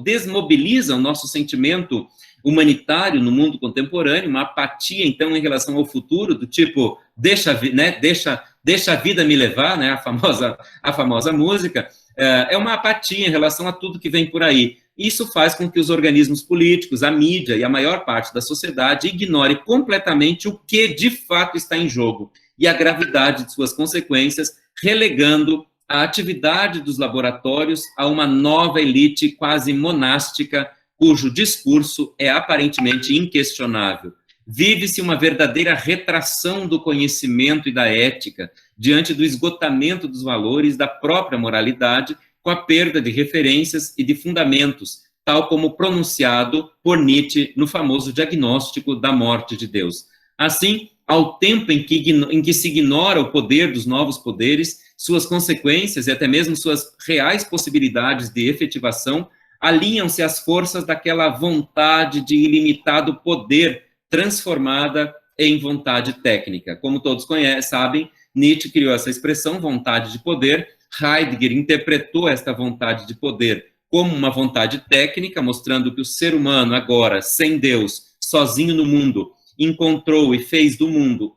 desmobiliza o nosso sentimento humanitário no mundo contemporâneo, uma apatia, então, em relação ao futuro, do tipo, deixa a vida me levar, a famosa música, é uma apatia em relação a tudo que vem por aí. Isso faz com que os organismos políticos, a mídia e a maior parte da sociedade ignore completamente o que de fato está em jogo e a gravidade de suas consequências, relegando a atividade dos laboratórios a uma nova elite quase monástica, cujo discurso é aparentemente inquestionável. Vive-se uma verdadeira retração do conhecimento e da ética diante do esgotamento dos valores da própria moralidade, com a perda de referências e de fundamentos, tal como pronunciado por Nietzsche no famoso diagnóstico da morte de Deus. Assim, ao tempo em que se ignora o poder dos novos poderes, suas consequências e até mesmo suas reais possibilidades de efetivação, alinham-se as forças daquela vontade de ilimitado poder transformada em vontade técnica. Como todos sabem, Nietzsche criou essa expressão, vontade de poder. Heidegger interpretou esta vontade de poder como uma vontade técnica, mostrando que o ser humano agora, sem Deus, sozinho no mundo, encontrou e fez do mundo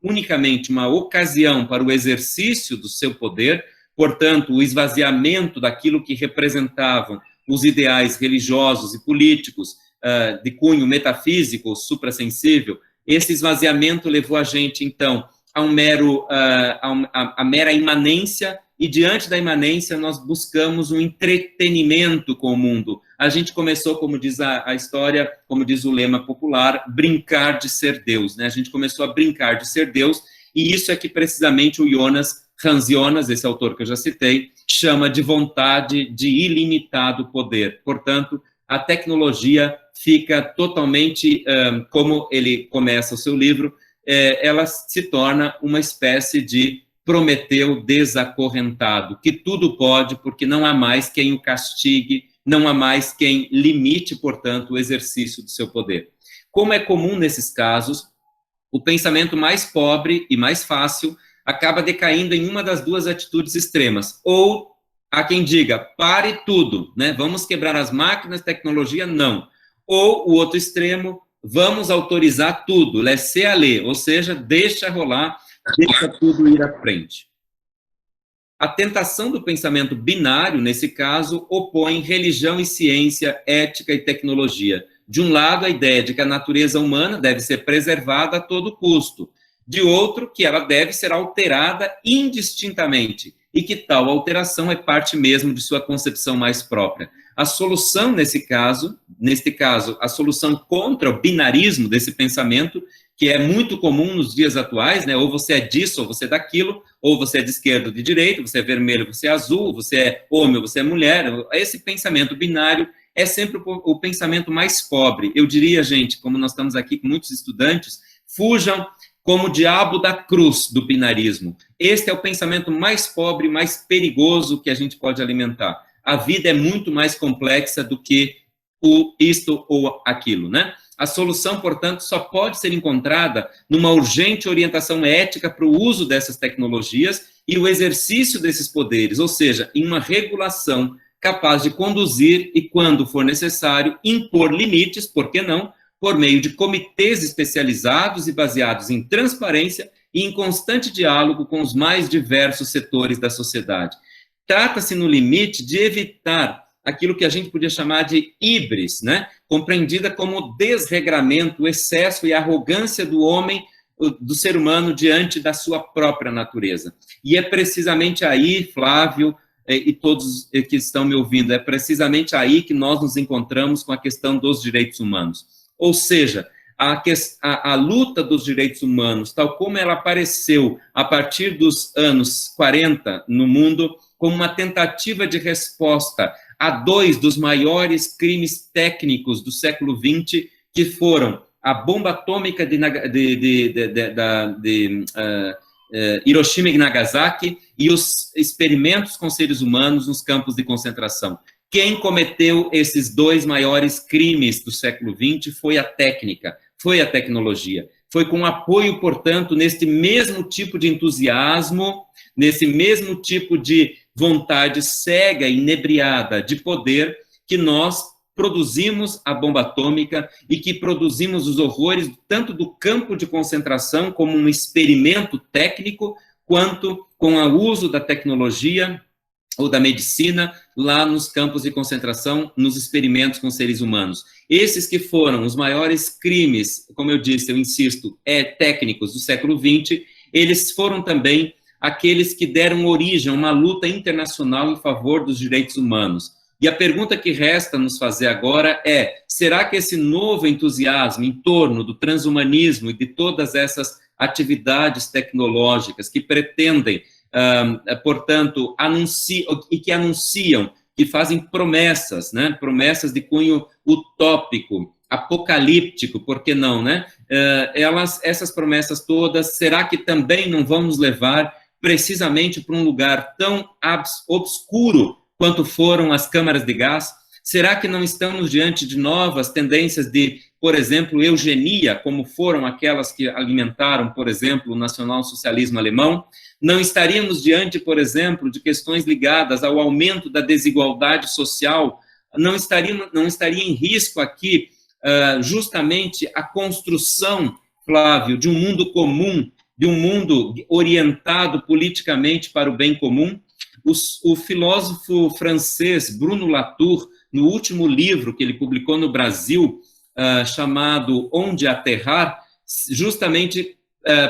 unicamente uma ocasião para o exercício do seu poder, portanto, o esvaziamento daquilo que representavam os ideais religiosos e políticos de cunho metafísico ou suprassensível. Esse esvaziamento levou a gente, então, a mera imanência, e diante da imanência nós buscamos um entretenimento com o mundo. A gente começou, como diz a história, como diz o lema popular, brincar de ser Deus, né? A gente começou a brincar de ser Deus, e isso é que precisamente o Hans Jonas, esse autor que eu já citei, chama de vontade de ilimitado poder. Portanto, a tecnologia fica totalmente, como ele começa o seu livro, ela se torna uma espécie de Prometeu desacorrentado, que tudo pode, porque não há mais quem o castigue, não há mais quem limite, portanto, o exercício do seu poder. Como é comum nesses casos, o pensamento mais pobre e mais fácil acaba decaindo em uma das duas atitudes extremas. Ou há quem diga, pare tudo, né? Vamos quebrar as máquinas, tecnologia, não. Ou o outro extremo, vamos autorizar tudo, laisser-aller, ou seja, deixa rolar, deixa tudo ir à frente. A tentação do pensamento binário, nesse caso, opõe religião e ciência, ética e tecnologia. De um lado, a ideia de que a natureza humana deve ser preservada a todo custo. De outro, que ela deve ser alterada indistintamente, e que tal alteração é parte mesmo de sua concepção mais própria. A solução, neste caso, a solução contra o binarismo desse pensamento, que é muito comum nos dias atuais, né? Ou você é disso, ou você é daquilo, ou você é de esquerda ou de direita, você é vermelho, você é azul, você é homem, você é mulher. Esse pensamento binário é sempre o pensamento mais pobre. Eu diria, gente, como nós estamos aqui com muitos estudantes, fujam como o diabo da cruz do binarismo. Este é o pensamento mais pobre, mais perigoso que a gente pode alimentar. A vida é muito mais complexa do que isto ou aquilo, né? A solução, portanto, só pode ser encontrada numa urgente orientação ética para o uso dessas tecnologias e o exercício desses poderes, ou seja, em uma regulação capaz de conduzir e, quando for necessário, impor limites, por que não, por meio de comitês especializados e baseados em transparência e em constante diálogo com os mais diversos setores da sociedade. Trata-se, no limite, de evitar aquilo que a gente podia chamar de híbris, né? Compreendida como desregramento, o excesso e a arrogância do homem, do ser humano, diante da sua própria natureza. E é precisamente aí, Flávio, e todos que estão me ouvindo, é precisamente aí que nós nos encontramos com a questão dos direitos humanos. Ou seja, a luta dos direitos humanos, tal como ela apareceu a partir dos anos 40 no mundo, como uma tentativa de resposta a dois dos maiores crimes técnicos do século XX, que foram a bomba atômica de Hiroshima e Nagasaki e os experimentos com seres humanos nos campos de concentração. Quem cometeu esses dois maiores crimes do século XX foi a técnica, foi a tecnologia. Foi com apoio, portanto, nesse mesmo tipo de entusiasmo, nesse mesmo tipo de vontade cega, inebriada de poder, que nós produzimos a bomba atômica e que produzimos os horrores tanto do campo de concentração como um experimento técnico, quanto com o uso da tecnologia ou da medicina lá nos campos de concentração, nos experimentos com seres humanos. Esses que foram os maiores crimes, como eu disse, eu insisto, técnicos do século XX, eles foram também aqueles que deram origem a uma luta internacional em favor dos direitos humanos. E a pergunta que resta nos fazer agora é, será que esse novo entusiasmo em torno do transhumanismo e de todas essas atividades tecnológicas que pretendem, portanto, anunciam, que fazem promessas, né? Promessas de cunho utópico, apocalíptico, por que não, né? Essas promessas todas, será que também não vão nos levar precisamente para um lugar tão obscuro quanto foram as câmaras de gás? Será que não estamos diante de novas tendências de, por exemplo, eugenia, como foram aquelas que alimentaram, por exemplo, o nacionalsocialismo alemão? Não estaríamos diante, por exemplo, de questões ligadas ao aumento da desigualdade social? Não estaria em risco aqui justamente a construção, Flávio, de um mundo comum, de um mundo orientado politicamente para o bem comum? O filósofo francês Bruno Latour, no último livro que ele publicou no Brasil, chamado Onde Aterrar, justamente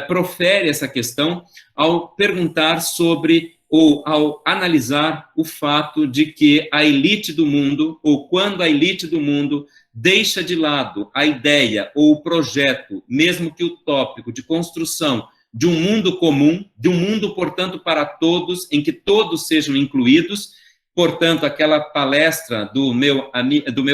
profere essa questão ao perguntar sobre, ou ao analisar o fato de que a elite do mundo, ou quando a elite do mundo deixa de lado a ideia ou o projeto, mesmo que utópico, de construção de um mundo comum, de um mundo, portanto, para todos, em que todos sejam incluídos. Portanto, aquela palestra do meu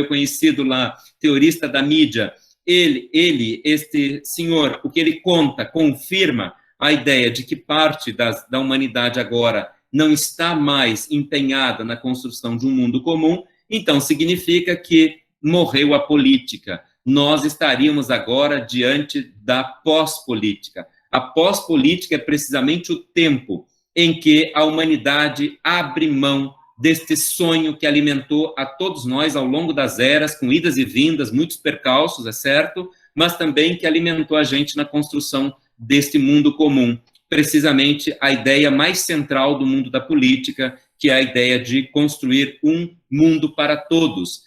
conhecido lá, teorista da mídia, este senhor, o que ele conta, confirma a ideia de que parte da humanidade agora não está mais empenhada na construção de um mundo comum. Então, significa que morreu a política. Nós estaríamos agora diante da pós-política. A pós-política é precisamente o tempo em que a humanidade abre mão deste sonho que alimentou a todos nós ao longo das eras, com idas e vindas, muitos percalços, é certo, mas também que alimentou a gente na construção deste mundo comum. Precisamente a ideia mais central do mundo da política, que é a ideia de construir um mundo para todos.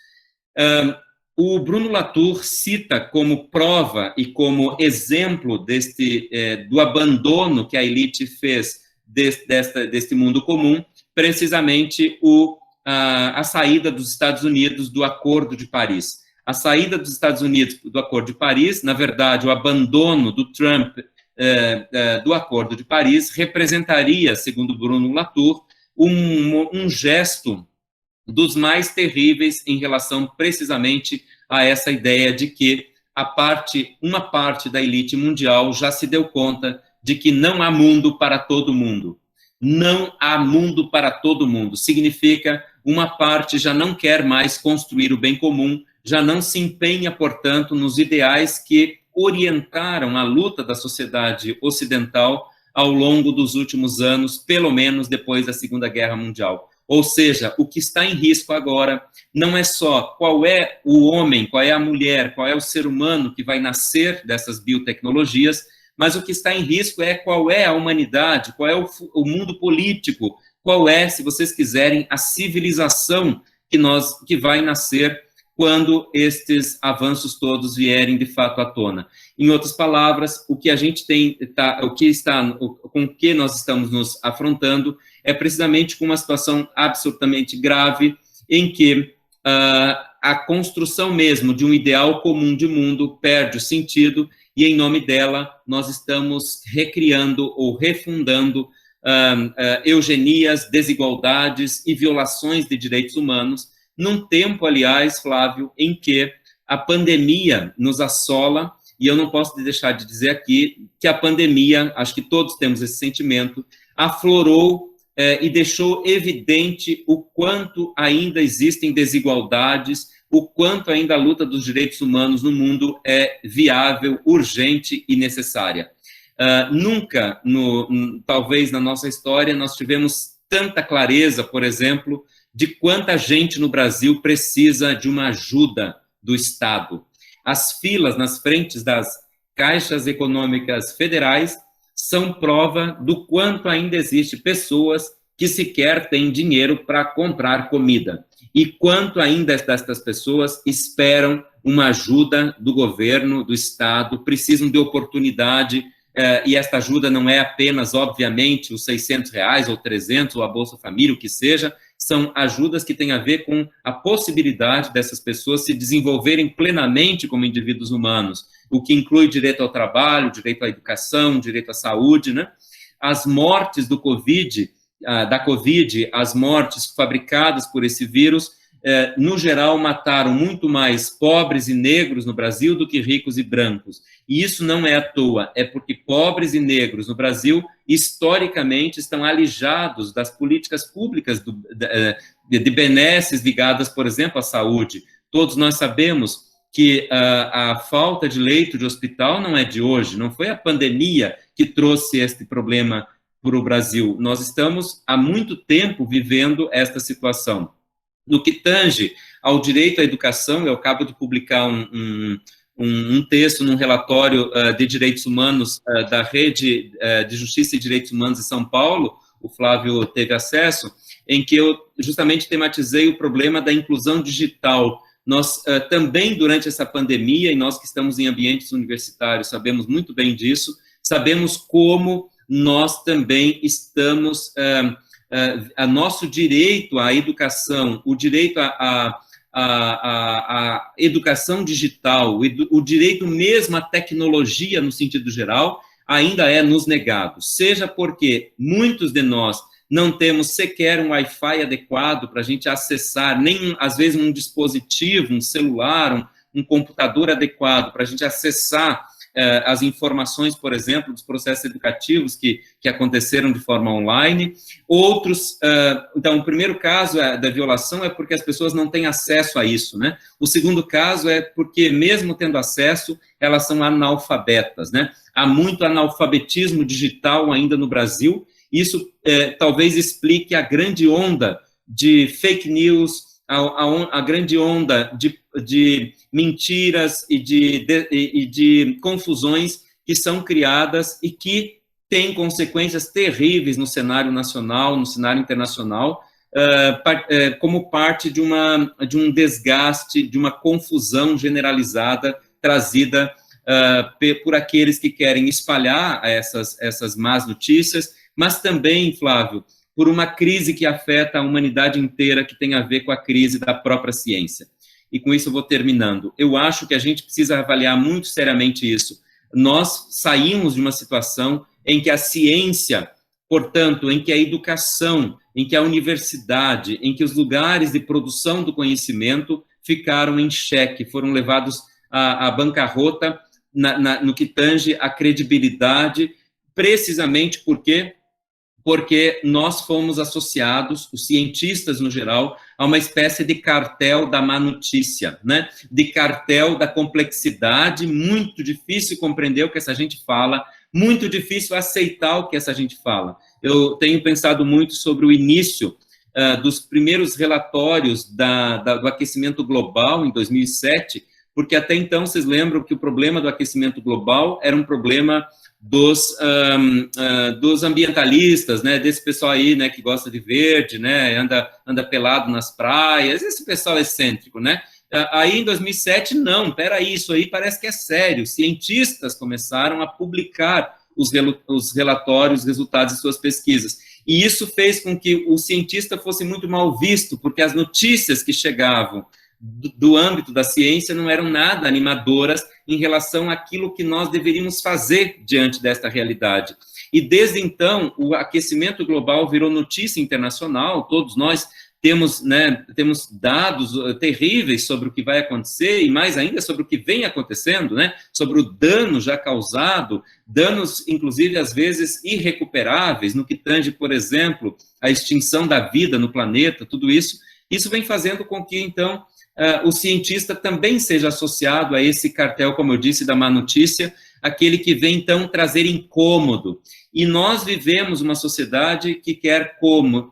O Bruno Latour cita como prova e como exemplo do abandono que a elite fez deste mundo comum, precisamente a saída dos Estados Unidos do Acordo de Paris. A saída dos Estados Unidos do Acordo de Paris, na verdade, o abandono do Trump do Acordo de Paris, representaria, segundo Bruno Latour, um gesto dos mais terríveis em relação precisamente a essa ideia de que uma parte da elite mundial já se deu conta de que não há mundo para todo mundo. Não há mundo para todo mundo. Significa uma parte já não quer mais construir o bem comum, já não se empenha, portanto, nos ideais que orientaram a luta da sociedade ocidental ao longo dos últimos anos, pelo menos depois da Segunda Guerra Mundial. Ou seja, o que está em risco agora não é só qual é o homem, qual é a mulher, qual é o ser humano que vai nascer dessas biotecnologias, mas o que está em risco é qual é a humanidade, qual é o mundo político, qual é, se vocês quiserem, a civilização que vai nascer quando estes avanços todos vierem de fato à tona. Em outras palavras, o que a gente com o que nós estamos nos afrontando é precisamente com uma situação absolutamente grave, em que a construção mesmo de um ideal comum de mundo perde o sentido, e em nome dela nós estamos recriando ou refundando eugenias, desigualdades e violações de direitos humanos, num tempo, aliás, Flávio, em que a pandemia nos assola, e eu não posso deixar de dizer aqui que a pandemia, acho que todos temos esse sentimento, aflorou e deixou evidente o quanto ainda existem desigualdades, o quanto ainda a luta dos direitos humanos no mundo é viável, urgente e necessária. Nunca, talvez na nossa história, nós tivemos tanta clareza, por exemplo, de quanta gente no Brasil precisa de uma ajuda do Estado. As filas nas frentes das caixas econômicas federais são prova do quanto ainda existe pessoas que sequer têm dinheiro para comprar comida, e quanto ainda estas pessoas esperam uma ajuda do governo, do Estado, precisam de oportunidade, e esta ajuda não é apenas, obviamente, os R$600 ou 300, ou a Bolsa Família, o que seja, são ajudas que têm a ver com a possibilidade dessas pessoas se desenvolverem plenamente como indivíduos humanos, o que inclui direito ao trabalho, direito à educação, direito à saúde, né? As mortes da Covid, as mortes fabricadas por esse vírus, no geral, mataram muito mais pobres e negros no Brasil do que ricos e brancos. E isso não é à toa, é porque pobres e negros no Brasil, historicamente, estão alijados das políticas públicas de benesses ligadas, por exemplo, à saúde. Todos nós sabemos que a falta de leito de hospital não é de hoje, não foi a pandemia que trouxe este problema para o Brasil. Nós estamos há muito tempo vivendo esta situação. No que tange ao direito à educação, eu acabo de publicar um texto num relatório de direitos humanos da Rede de Justiça e Direitos Humanos de São Paulo, o Flávio teve acesso, em que eu justamente tematizei o problema da inclusão digital. Nós também, durante essa pandemia, e nós que estamos em ambientes universitários sabemos muito bem disso, sabemos como nós também estamos, a nosso direito à educação, o direito à educação digital, o direito mesmo à tecnologia no sentido geral, ainda é nos negado, seja porque muitos de nós não temos sequer um Wi-Fi adequado para a gente acessar, nem às vezes um dispositivo, um celular, um computador adequado para a gente acessar as informações, por exemplo, dos processos educativos que aconteceram de forma online. Outros, então, o primeiro caso da violação é porque as pessoas não têm acesso a isso, né? O segundo caso é porque, mesmo tendo acesso, elas são analfabetas, né? Há muito analfabetismo digital ainda no Brasil. Isso talvez explique a grande onda de fake news, a grande onda de mentiras e de confusões que são criadas e que têm consequências terríveis no cenário nacional, no cenário internacional, como parte de um desgaste, de uma confusão generalizada trazida por aqueles que querem espalhar essas más notícias, mas também, Flávio, por uma crise que afeta a humanidade inteira, que tem a ver com a crise da própria ciência. E com isso eu vou terminando. Eu acho que a gente precisa avaliar muito seriamente isso. Nós saímos de uma situação em que a ciência, portanto, em que a educação, em que a universidade, em que os lugares de produção do conhecimento ficaram em xeque, foram levados à bancarrota no que tange à credibilidade, precisamente porque nós fomos associados, os cientistas no geral, a uma espécie de cartel da má notícia, né? De cartel da complexidade, muito difícil compreender o que essa gente fala, muito difícil aceitar o que essa gente fala. Eu tenho pensado muito sobre o início dos primeiros relatórios do aquecimento global, em 2007, porque até então, vocês lembram que o problema do aquecimento global era um problema dos ambientalistas, né, desse pessoal aí, né, que gosta de verde, né, anda pelado nas praias, esse pessoal excêntrico, né. Aí, em 2007, não, peraí, isso aí parece que é sério. Cientistas começaram a publicar os relatórios, os resultados de suas pesquisas. E isso fez com que o cientista fosse muito mal visto, porque as notícias que chegavam do âmbito da ciência não eram nada animadoras em relação àquilo que nós deveríamos fazer diante desta realidade. E desde então, o aquecimento global virou notícia internacional, todos nós temos dados terríveis sobre o que vai acontecer e mais ainda sobre o que vem acontecendo, né? Sobre o dano já causado, danos, inclusive, às vezes, irrecuperáveis, no que tange, por exemplo, a extinção da vida no planeta, tudo isso. Isso vem fazendo com que, então, o cientista também seja associado a esse cartel, como eu disse, da má notícia, aquele que vem, então, trazer incômodo. E nós vivemos uma sociedade que quer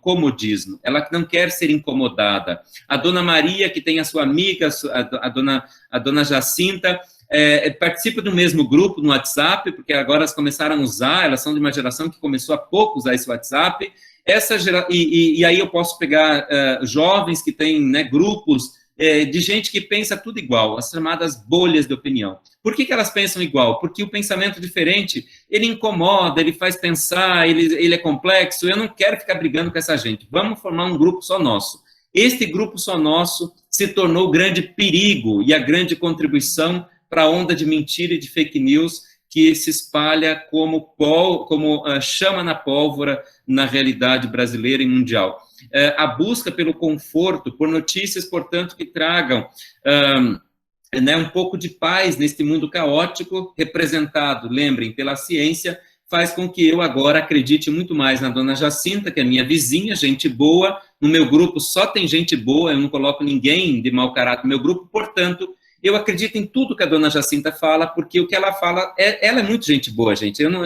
comodismo, ela não quer ser incomodada. A dona Maria, que tem a sua amiga, a dona Jacinta, participa do mesmo grupo no WhatsApp, porque agora elas começaram a usar, elas são de uma geração que começou há pouco a usar esse WhatsApp, e aí eu posso pegar jovens que têm, né, grupos de gente que pensa tudo igual, as chamadas bolhas de opinião. Por que elas pensam igual? Porque o pensamento diferente, ele incomoda, ele faz pensar, ele é complexo. Eu não quero ficar brigando com essa gente. Vamos formar um grupo só nosso. Este grupo só nosso se tornou o grande perigo e a grande contribuição para a onda de mentira e de fake news que se espalha como chama na pólvora na realidade brasileira e mundial. A busca pelo conforto, por notícias, portanto, que tragam um pouco de paz neste mundo caótico, representado, lembrem, pela ciência, faz com que eu agora acredite muito mais na dona Jacinta, que é minha vizinha, gente boa. No meu grupo só tem gente boa, eu não coloco ninguém de mau caráter no meu grupo, portanto, eu acredito em tudo que a dona Jacinta fala, porque o que ela fala, ela é muito gente boa, gente. Eu não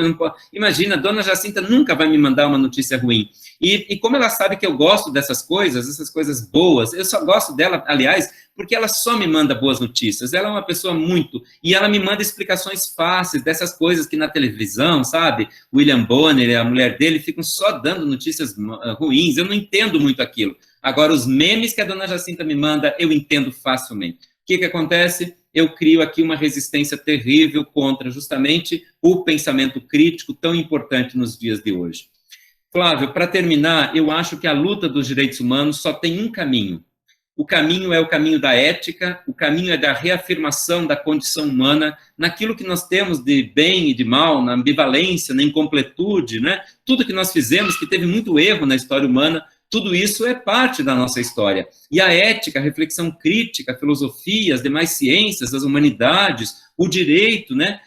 imagina, a dona Jacinta nunca vai me mandar uma notícia ruim. E como ela sabe que eu gosto dessas coisas, essas coisas boas, eu só gosto dela, aliás, porque ela só me manda boas notícias. Ela é uma pessoa muito... E ela me manda explicações fáceis dessas coisas que na televisão, sabe? William Bonner e a mulher dele ficam só dando notícias ruins. Eu não entendo muito aquilo. Agora, os memes que a dona Jacinta me manda, eu entendo facilmente. O que acontece? eu crio aqui uma resistência terrível contra justamente o pensamento crítico tão importante nos dias de hoje. Flávio, para terminar, eu acho que a luta dos direitos humanos só tem um caminho. O caminho é o caminho da ética, o caminho é da reafirmação da condição humana, naquilo que nós temos de bem e de mal, na ambivalência, na incompletude, né? Tudo que nós fizemos, que teve muito erro na história humana, tudo isso é parte da nossa história. E a ética, a reflexão crítica, a filosofia, as demais ciências, as humanidades, o direito, né?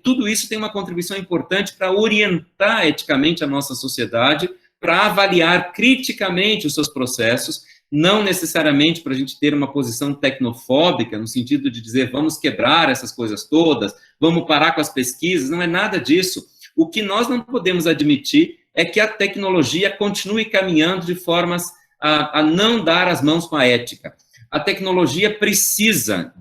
Tudo isso tem uma contribuição importante para orientar eticamente a nossa sociedade, para avaliar criticamente os seus processos, não necessariamente para a gente ter uma posição tecnofóbica, no sentido de dizer vamos quebrar essas coisas todas, vamos parar com as pesquisas, não é nada disso. O que nós não podemos admitir é que a tecnologia continue caminhando de formas a não dar as mãos com a ética. A tecnologia precisa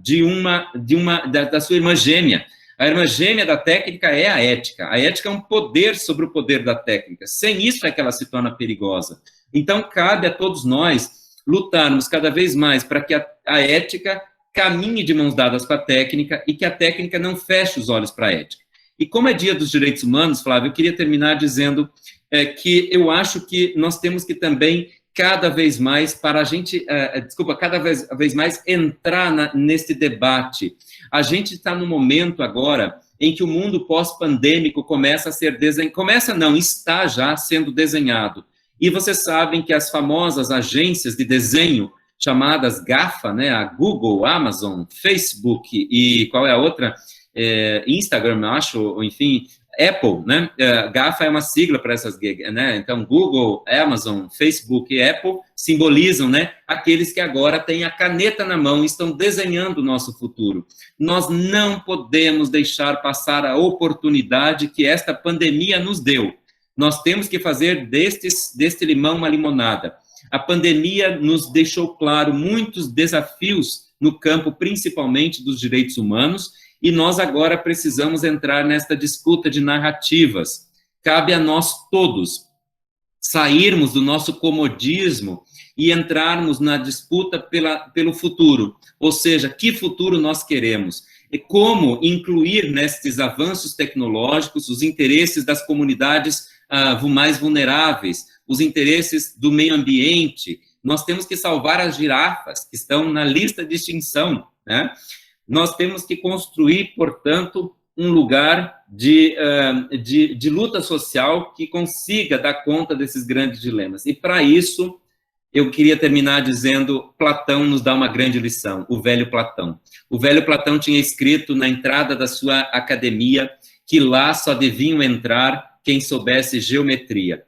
da sua irmã gêmea. A irmã gêmea da técnica é a ética. A ética é um poder sobre o poder da técnica. Sem isso é que ela se torna perigosa. Então, cabe a todos nós lutarmos cada vez mais para que a ética caminhe de mãos dadas com a técnica e que a técnica não feche os olhos para a ética. E como é Dia dos Direitos Humanos, Flávio, eu queria terminar dizendo que eu acho que nós temos que também cada vez mais cada vez mais entrar nesse debate. A gente está no momento agora em que o mundo pós-pandêmico começa a ser está já sendo desenhado. E vocês sabem que as famosas agências de desenho, chamadas GAFA, né, a Google, Amazon, Facebook e qual é a outra? Instagram, eu acho, ou enfim, Apple, né? GAFA é uma sigla para essas, né? Então, Google, Amazon, Facebook e Apple simbolizam, né, aqueles que agora têm a caneta na mão e estão desenhando o nosso futuro. Nós não podemos deixar passar a oportunidade que esta pandemia nos deu. Nós temos que fazer deste limão uma limonada. A pandemia nos deixou claro muitos desafios no campo, principalmente dos direitos humanos, e nós agora precisamos entrar nesta disputa de narrativas. Cabe a nós todos sairmos do nosso comodismo e entrarmos na disputa pelo futuro. Ou seja, que futuro nós queremos? E como incluir nestes avanços tecnológicos os interesses das comunidades mais vulneráveis, os interesses do meio ambiente. Nós temos que salvar as girafas, que estão na lista de extinção, né? Nós temos que construir, portanto, um lugar de luta social que consiga dar conta desses grandes dilemas. E, para isso, eu queria terminar dizendo, Platão nos dá uma grande lição, o velho Platão. O velho Platão tinha escrito na entrada da sua academia que lá só deviam entrar quem soubesse geometria,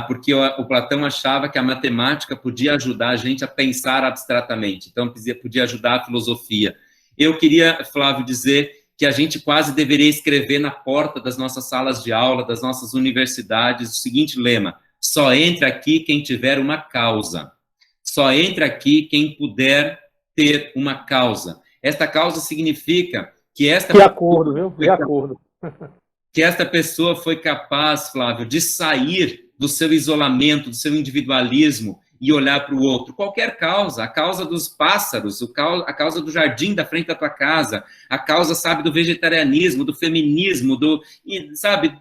porque o Platão achava que a matemática podia ajudar a gente a pensar abstratamente, então podia ajudar a filosofia. Eu queria, Flávio, dizer que a gente quase deveria escrever na porta das nossas salas de aula, das nossas universidades, o seguinte lema: só entra aqui quem tiver uma causa. Só entra aqui quem puder ter uma causa. Esta causa significa que esta... Que acordo, viu? Que acordo. Que esta pessoa foi capaz, Flávio, de sair do seu isolamento, do seu individualismo e olhar para o outro. Qualquer causa, a causa dos pássaros, a causa do jardim da frente da tua casa, a causa, sabe, do vegetarianismo, do feminismo, sabe,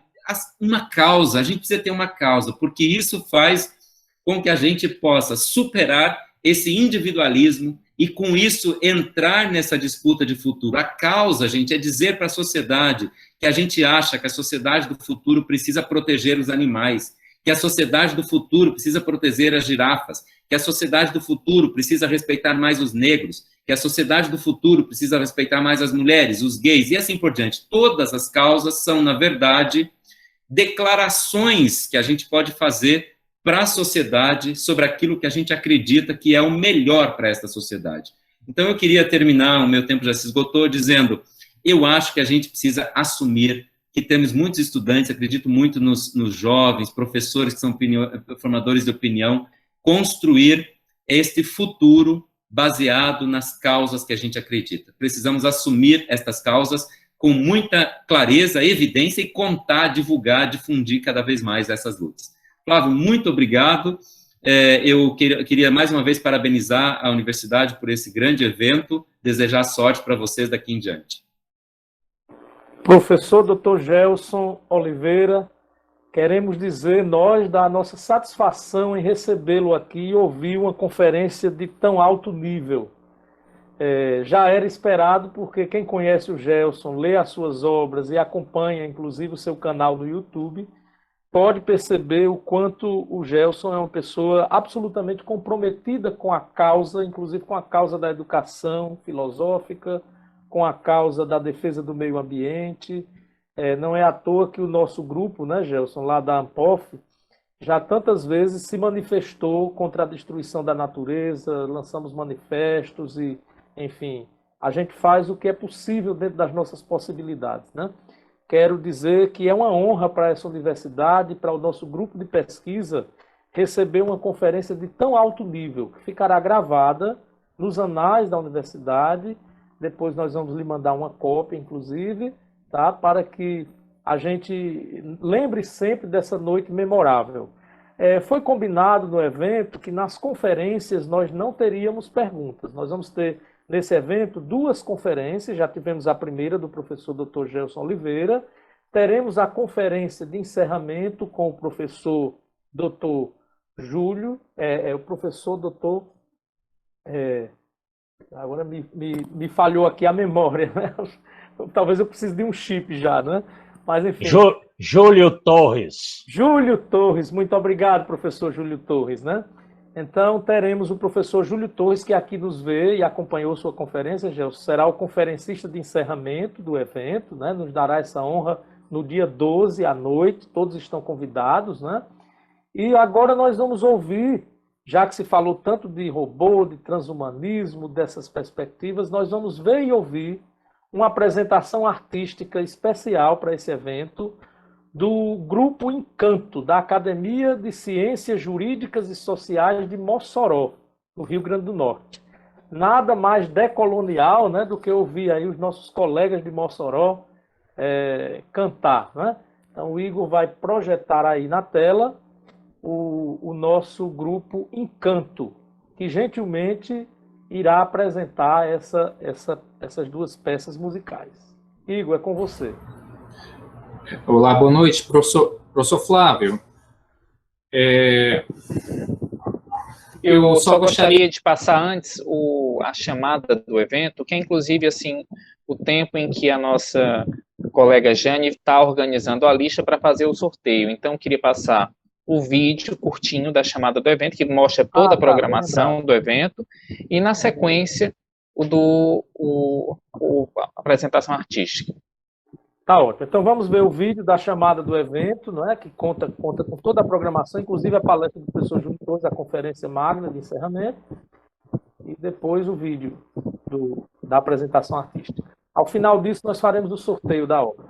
uma causa, a gente precisa ter uma causa, porque isso faz com que a gente possa superar esse individualismo e, com isso, entrar nessa disputa de futuro. A causa, gente, é dizer para a sociedade que a gente acha que a sociedade do futuro precisa proteger os animais, que a sociedade do futuro precisa proteger as girafas, que a sociedade do futuro precisa respeitar mais os negros, que a sociedade do futuro precisa respeitar mais as mulheres, os gays, e assim por diante. Todas as causas são, na verdade, declarações que a gente pode fazer para a sociedade sobre aquilo que a gente acredita que é o melhor para esta sociedade. Então, eu queria terminar, o meu tempo já se esgotou, dizendo, eu acho que a gente precisa assumir que temos muitos estudantes, acredito muito nos jovens, professores que são formadores de opinião, construir este futuro baseado nas causas que a gente acredita. Precisamos assumir estas causas com muita clareza, evidência e contar, divulgar, difundir cada vez mais essas lutas. Flávio, muito obrigado. Eu queria mais uma vez parabenizar a universidade por esse grande evento, desejar sorte para vocês daqui em diante. Professor Dr. Gelson Oliveira, queremos dizer nós da nossa satisfação em recebê-lo aqui e ouvir uma conferência de tão alto nível. Já era esperado, porque quem conhece o Gelson, lê as suas obras e acompanha, inclusive, o seu canal no YouTube, pode perceber o quanto o Gelson é uma pessoa absolutamente comprometida com a causa, inclusive com a causa da educação filosófica, com a causa da defesa do meio ambiente. Não é à toa que o nosso grupo, né, Gelson, lá da ANPOF, já tantas vezes se manifestou contra a destruição da natureza, lançamos manifestos e, enfim, a gente faz o que é possível dentro das nossas possibilidades, né? Quero dizer que é uma honra para essa universidade, para o nosso grupo de pesquisa, receber uma conferência de tão alto nível, que ficará gravada nos anais da universidade. Depois nós vamos lhe mandar uma cópia, inclusive, tá? Para que a gente lembre sempre dessa noite memorável. Foi combinado no evento que nas conferências nós não teríamos perguntas. Nós vamos ter, nesse evento, 2 conferências. Já tivemos a primeira do professor Dr. Gelson Oliveira. Teremos a conferência de encerramento com o professor Dr. Júlio, o professor Dr. Agora me falhou aqui a memória, né? Talvez eu precise de um chip já, né? Mas, enfim. Júlio Torres. Júlio Torres, muito obrigado, professor Júlio Torres, né? Então, teremos o professor Júlio Torres, que aqui nos vê e acompanhou sua conferência, Gelson, será o conferencista de encerramento do evento, né? Nos dará essa honra no dia 12 à noite, todos estão convidados, né? E agora nós vamos ouvir, já que se falou tanto de robô, de transhumanismo, dessas perspectivas, nós vamos ver e ouvir uma apresentação artística especial para esse evento do Grupo Encanto, da Academia de Ciências Jurídicas e Sociais de Mossoró, no Rio Grande do Norte. Nada mais decolonial, né, do que ouvir aí os nossos colegas de Mossoró cantar, né? Então o Igor vai projetar aí na tela o nosso Grupo Encanto, que gentilmente irá apresentar essas 2 peças musicais. Igor, é com você. Olá, boa noite, professor Flávio. Eu só gostaria de passar antes a chamada do evento, que é inclusive assim, o tempo em que a nossa colega Jane está organizando a lista para fazer o sorteio. Então, queria passar o vídeo curtinho da chamada do evento, que mostra toda a programação do evento, e na sequência a apresentação artística. Tá ótimo. Então vamos ver o vídeo da chamada do evento, não é? Que conta com toda a programação, inclusive a palestra do professor Júlio Torres, a conferência magna de encerramento, e depois o vídeo da apresentação artística. Ao final disso, nós faremos o sorteio da obra.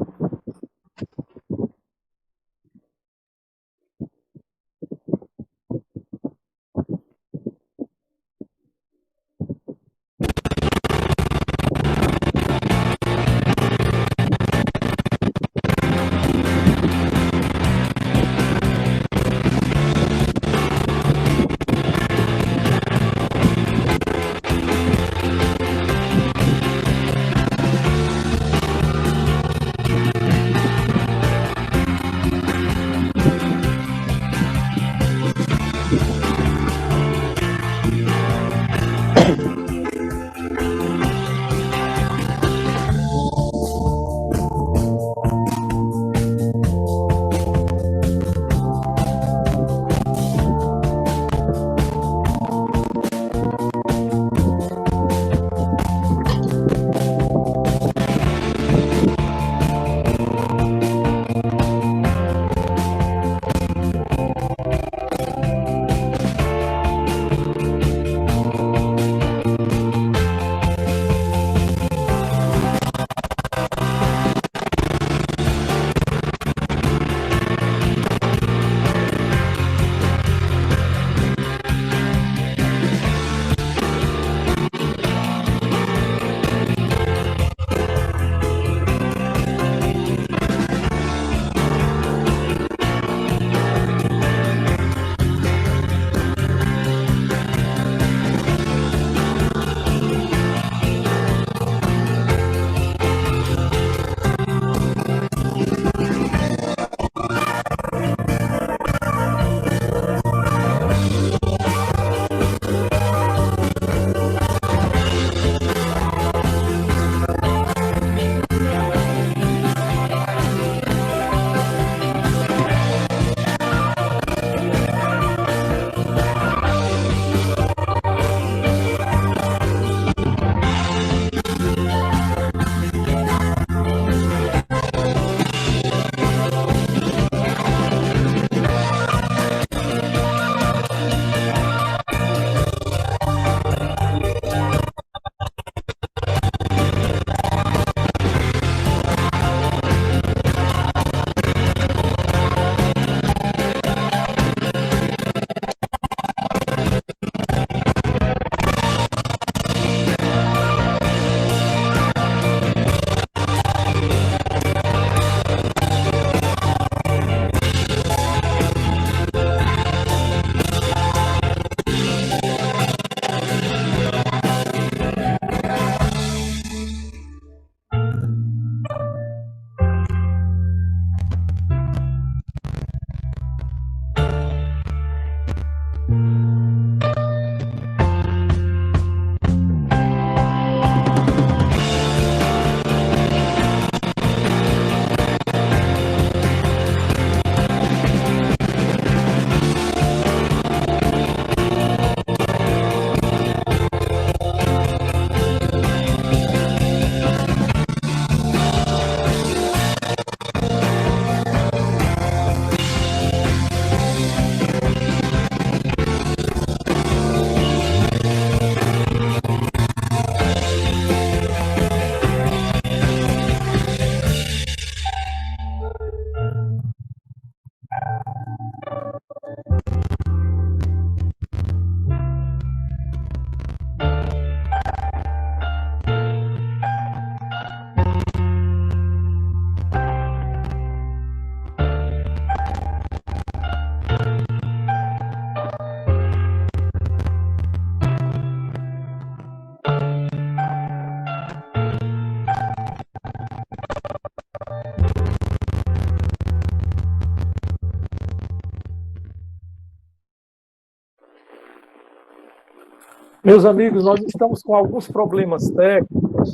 Meus amigos, nós estamos com alguns problemas técnicos,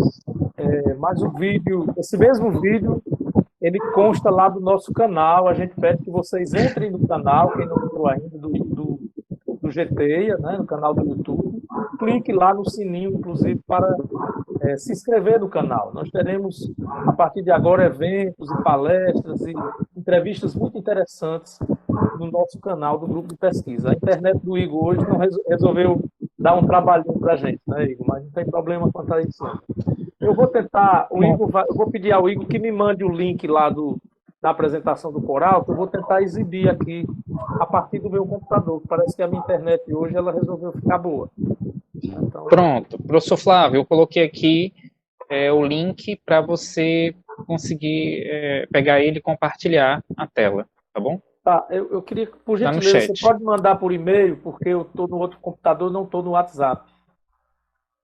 mas o vídeo, esse mesmo vídeo, ele consta lá do nosso canal. A gente pede que vocês entrem no canal, quem não entrou ainda, do GTEIA, né, no canal do YouTube. Clique lá no sininho, inclusive, para se inscrever no canal. Nós teremos, a partir de agora, eventos e palestras e entrevistas muito interessantes no nosso canal do grupo de pesquisa. A internet do Igor hoje não resolveu dar um trabalhinho para a gente, né, Igor? Mas não tem problema quanto a isso, não. Eu vou tentar, eu vou pedir ao Igor que me mande o link lá da apresentação do coral, que eu vou tentar exibir aqui a partir do meu computador. Parece que a minha internet hoje ela resolveu ficar boa. Então... Pronto, professor Flávio, eu coloquei aqui o link para você conseguir pegar ele e compartilhar a tela, tá bom? Tá, eu queria, por Tá no gentileza, chat. você pode mandar por e-mail, porque eu estou no outro computador, não estou no WhatsApp.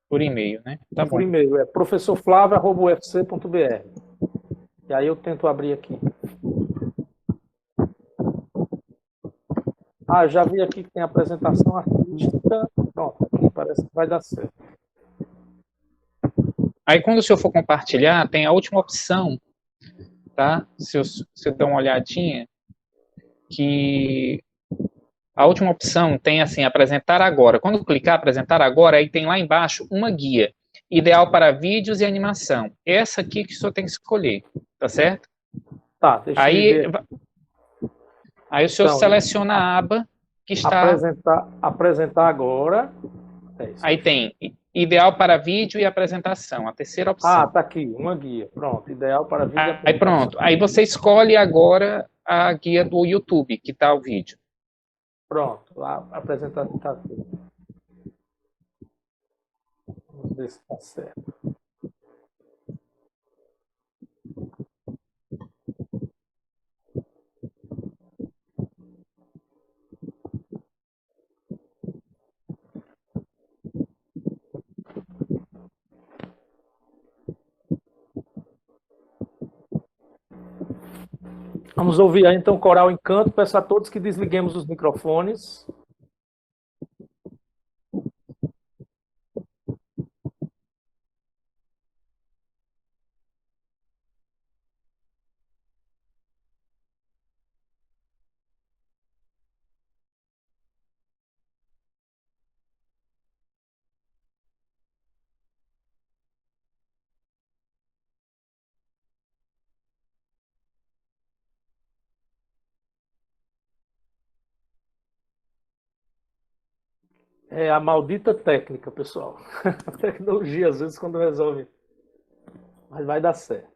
Por e-mail, né? Tá bom. Por e-mail, professorflavio@ufc.br. E aí eu tento abrir aqui. Ah, já vi aqui que tem apresentação artística. Pronto, aqui parece que vai dar certo. Aí quando o senhor for compartilhar, tem a última opção, tá? Se eu der uma olhadinha, que a última opção tem assim, apresentar agora. Quando clicar apresentar agora, aí tem lá embaixo uma guia, ideal para vídeos e animação. Essa aqui que o senhor tem que escolher, tá certo? Tá, deixa eu ver. Aí o senhor Então, seleciona a aba que está... Apresentar agora. Aí tem ideal para vídeo e apresentação, a terceira opção. Ah, tá aqui, uma guia. Pronto, ideal para vídeo e apresentação. Aí pronto, aí você escolhe agora a guia do YouTube, que está o vídeo. Pronto, lá apresentação está aqui. Vamos ver se está certo. Vamos ouvir aí, então, Coral Encanto. Peço a todos que desliguemos os microfones. É a maldita técnica, pessoal. A tecnologia, às vezes, quando resolve. Mas vai dar certo.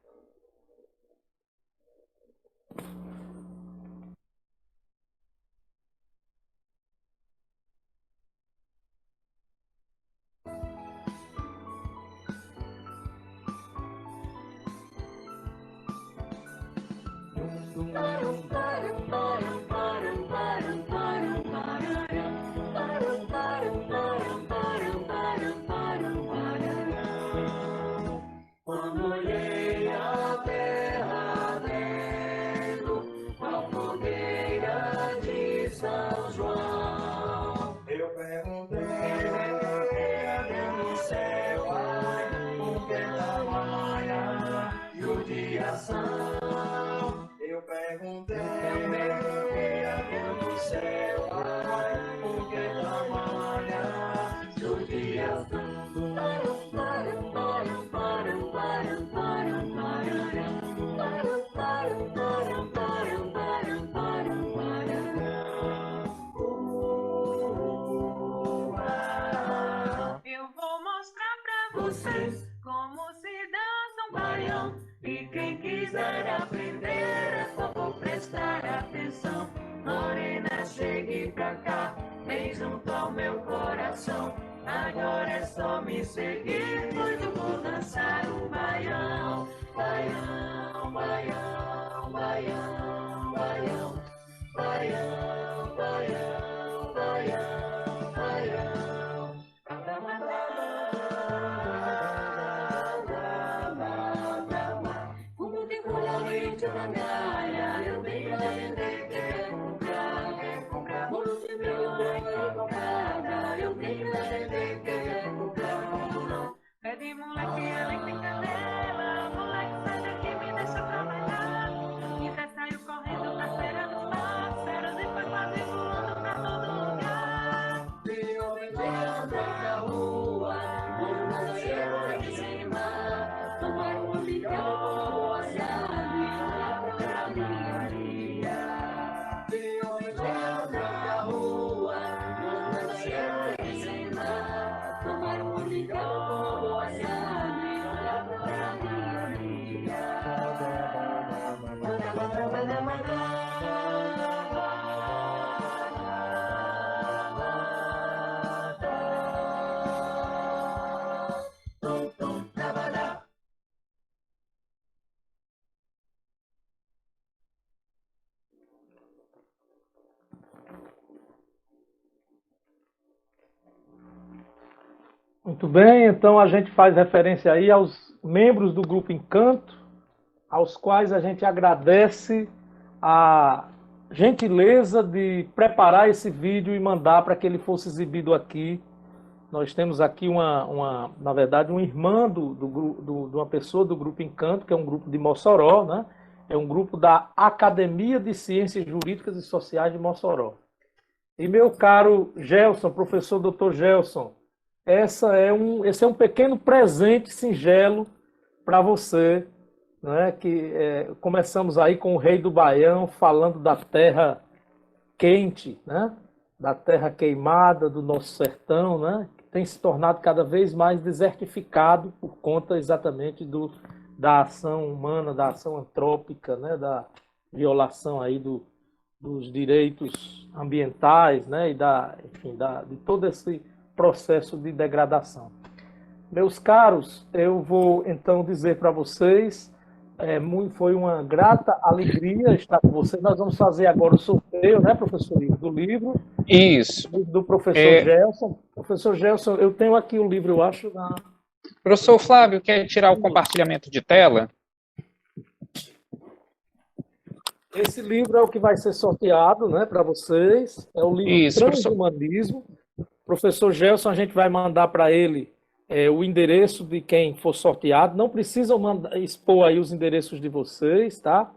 Eu vou mostrar pra vocês como se dança um baião. E quem quiser aprender é só vou prestar atenção. Morena, chegue pra cá, vem junto ao meu coração. Agora é só me seguir, pois eu vou dançar o baião. Baião, baião, baião, baião, baião, baião, baião, baião. Como tem colorante na minha, eu tenho a gente quer comprar. Como se meu bem é comprada, eu tenho a gente quer daqui, moleque, além de cadela. Moleque, sai daqui, me deixa trabalhar. E até saiu correndo pra feira dos parceiros e foi quase voando pra todo lugar. Vi homem andando na rua, no céu em cima. Tomaram uma milhão, assado, lá pra Maria. Vi homem andando na rua, no céu em cima. Tomaram uma milhão, assado, lá pra Maria. Muito bem, então a gente faz referência aí aos membros do Grupo Encanto, aos quais a gente agradece a gentileza de preparar esse vídeo e mandar para que ele fosse exibido aqui. Nós temos aqui na verdade, uma irmã de uma pessoa do Grupo Encanto, que é um grupo de Mossoró, né? É um grupo da Academia de Ciências Jurídicas e Sociais de Mossoró. E meu caro Gelson, professor Dr. Gelson, esse é um pequeno presente singelo para você, né? Começamos aí com o Rei do Baião, falando da terra quente, né? Da terra queimada do nosso sertão, né? Que tem se tornado cada vez mais desertificado por conta exatamente da ação humana, da ação antrópica, né? Da violação aí dos direitos ambientais, né? E de todo esse processo de degradação. Meus caros, eu vou então dizer para vocês, foi uma grata alegria estar com vocês. Nós vamos fazer agora o sorteio, né, professor Igor, do livro. Isso. Do professor Gelson. Professor Gelson, eu tenho aqui o livro, eu acho. Professor Flávio, quer tirar o compartilhamento de tela? Esse livro é o que vai ser sorteado, né, para vocês. É o livro Isso, Transhumanismo. Professor Gelson, a gente vai mandar para ele o endereço de quem for sorteado. Não precisam expor aí os endereços de vocês, tá?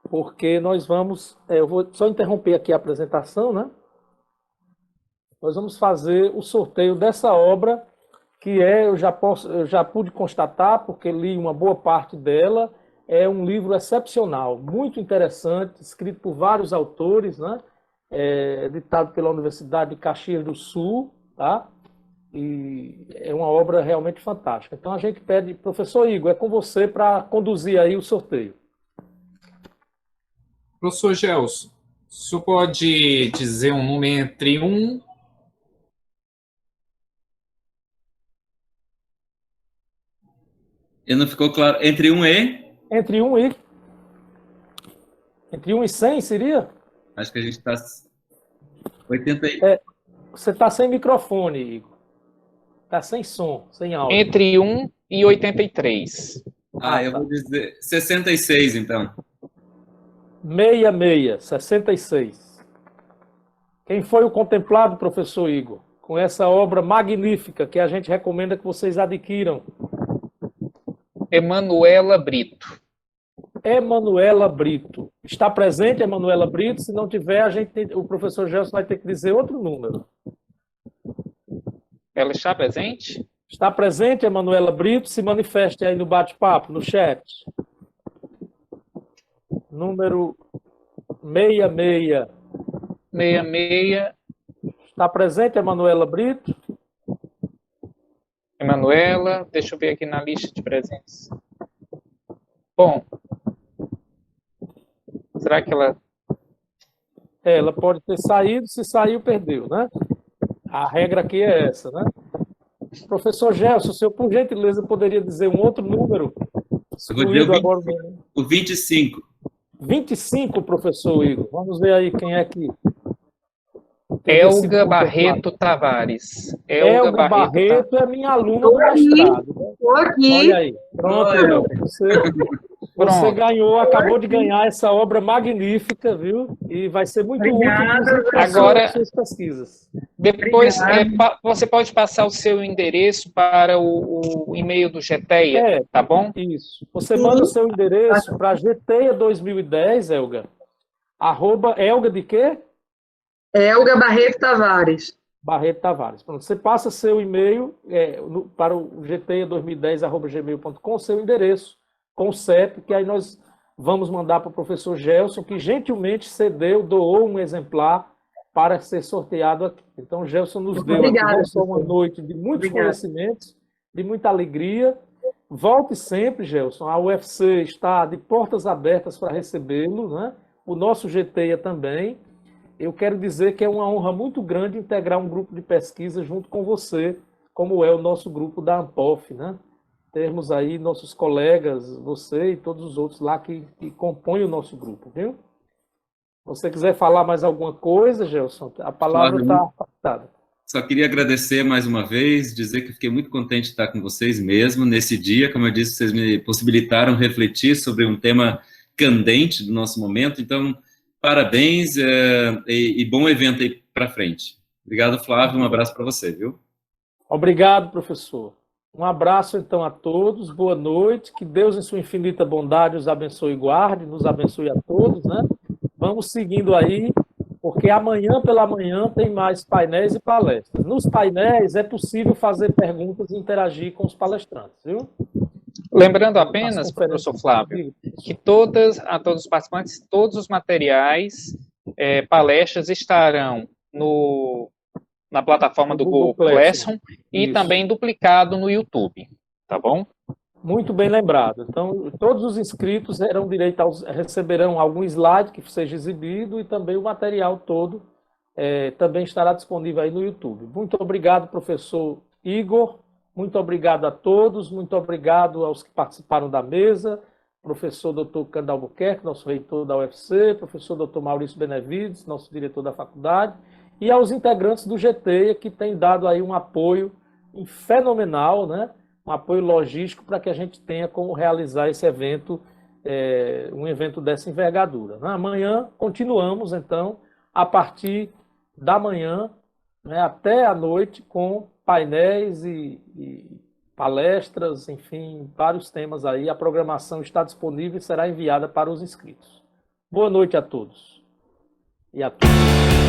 Porque nós vamos... eu vou só interromper aqui a apresentação, né? Nós vamos fazer o sorteio dessa obra, que eu já pude constatar, porque li uma boa parte dela. É um livro excepcional, muito interessante, escrito por vários autores, né? Editado pela Universidade de Caxias do Sul, tá? E é uma obra realmente fantástica. Então a gente pede, professor Igor, é com você para conduzir aí o sorteio. Professor Gelson, o senhor pode dizer um número entre 1... E não ficou claro. Entre 1 e? Entre 1 e 100 seria? Acho que a gente está... 80 e... Você está sem microfone, Igor. Está sem som, sem áudio. Entre 1 e 83. Eu vou dizer 66, então. 66. Quem foi o contemplado, professor Igor, com essa obra magnífica que a gente recomenda que vocês adquiram? Emanuela Brito. Emanuela Brito. Está presente, Emanuela Brito? Se não tiver, o professor Gelson vai ter que dizer outro número. Ela está presente? Está presente, Emanuela Brito? Se manifeste aí no bate-papo, no chat. Número 66. 66. Está presente, Emanuela Brito? Emanuela, deixa eu ver aqui na lista de presentes. Bom, será que ela... Ela pode ter saído, se saiu, perdeu, né? A regra aqui é essa, né? Professor Gelson, o senhor, por gentileza, poderia dizer um outro número? Eu vou dizer Agora, o 25. 25, professor Igor. Vamos ver aí quem é que... Elga Barreto Tavares. Elga Barreto é minha aluna do mestrado. Estou aqui. Olha aí. Pronto, Elga. Você ganhou, acabou de ganhar essa obra magnífica, viu? E vai ser muito útil para agora suas pesquisas. Depois, você pode passar o seu endereço para o e-mail do GTEA, tá bom? Isso. Você manda o seu endereço para GTEA 2010, Elga. Elga de quê? Elga Barreto Tavares. Barreto Tavares. Pronto, você passa seu e-mail para o gteia2010@gmail.com, seu endereço, com o CEP, que aí nós vamos mandar para o professor Gelson, que gentilmente doou um exemplar para ser sorteado aqui. Então, o Gelson nos deu aqui não só uma noite de muitos conhecimentos, de muita alegria. Volte sempre, Gelson. A UFC está de portas abertas para recebê-lo, né? O nosso GTEA também. Eu quero dizer que é uma honra muito grande integrar um grupo de pesquisa junto com você, como é o nosso grupo da ANPOF, né? Termos aí nossos colegas, você e todos os outros lá que compõem o nosso grupo, viu? Se você quiser falar mais alguma coisa, Gelson, a palavra está afastada. Só queria agradecer mais uma vez, dizer que fiquei muito contente de estar com vocês mesmo nesse dia. Como eu disse, vocês me possibilitaram refletir sobre um tema candente do nosso momento, então parabéns e bom evento aí para frente. Obrigado, Flávio, um abraço para você, viu? Obrigado, professor. Um abraço, então, a todos, boa noite, que Deus, em sua infinita bondade, os abençoe e guarde, nos abençoe a todos, né? Vamos seguindo aí, porque amanhã pela manhã tem mais painéis e palestras. Nos painéis é possível fazer perguntas e interagir com os palestrantes, viu? Lembrando apenas, professor Flávio, que a todos os participantes, todos os materiais, palestras estarão na plataforma do Google Classroom e também duplicado no YouTube, tá bom? Muito bem lembrado. Então, todos os inscritos receberão algum slide que seja exibido e também o material todo também estará disponível aí no YouTube. Muito obrigado, professor Igor. Muito obrigado a todos, muito obrigado aos que participaram da mesa, professor Dr. Cândido Albuquerque, nosso reitor da UFC, professor Dr. Maurício Benevides, nosso diretor da faculdade, e aos integrantes do GTEA, que têm dado aí um apoio fenomenal, né? Um apoio logístico para que a gente tenha como realizar esse evento, um evento dessa envergadura. Amanhã continuamos, então, a partir da manhã, né, até a noite, com painéis e palestras, enfim, vários temas aí. A programação está disponível e será enviada para os inscritos. Boa noite a todos e a todas.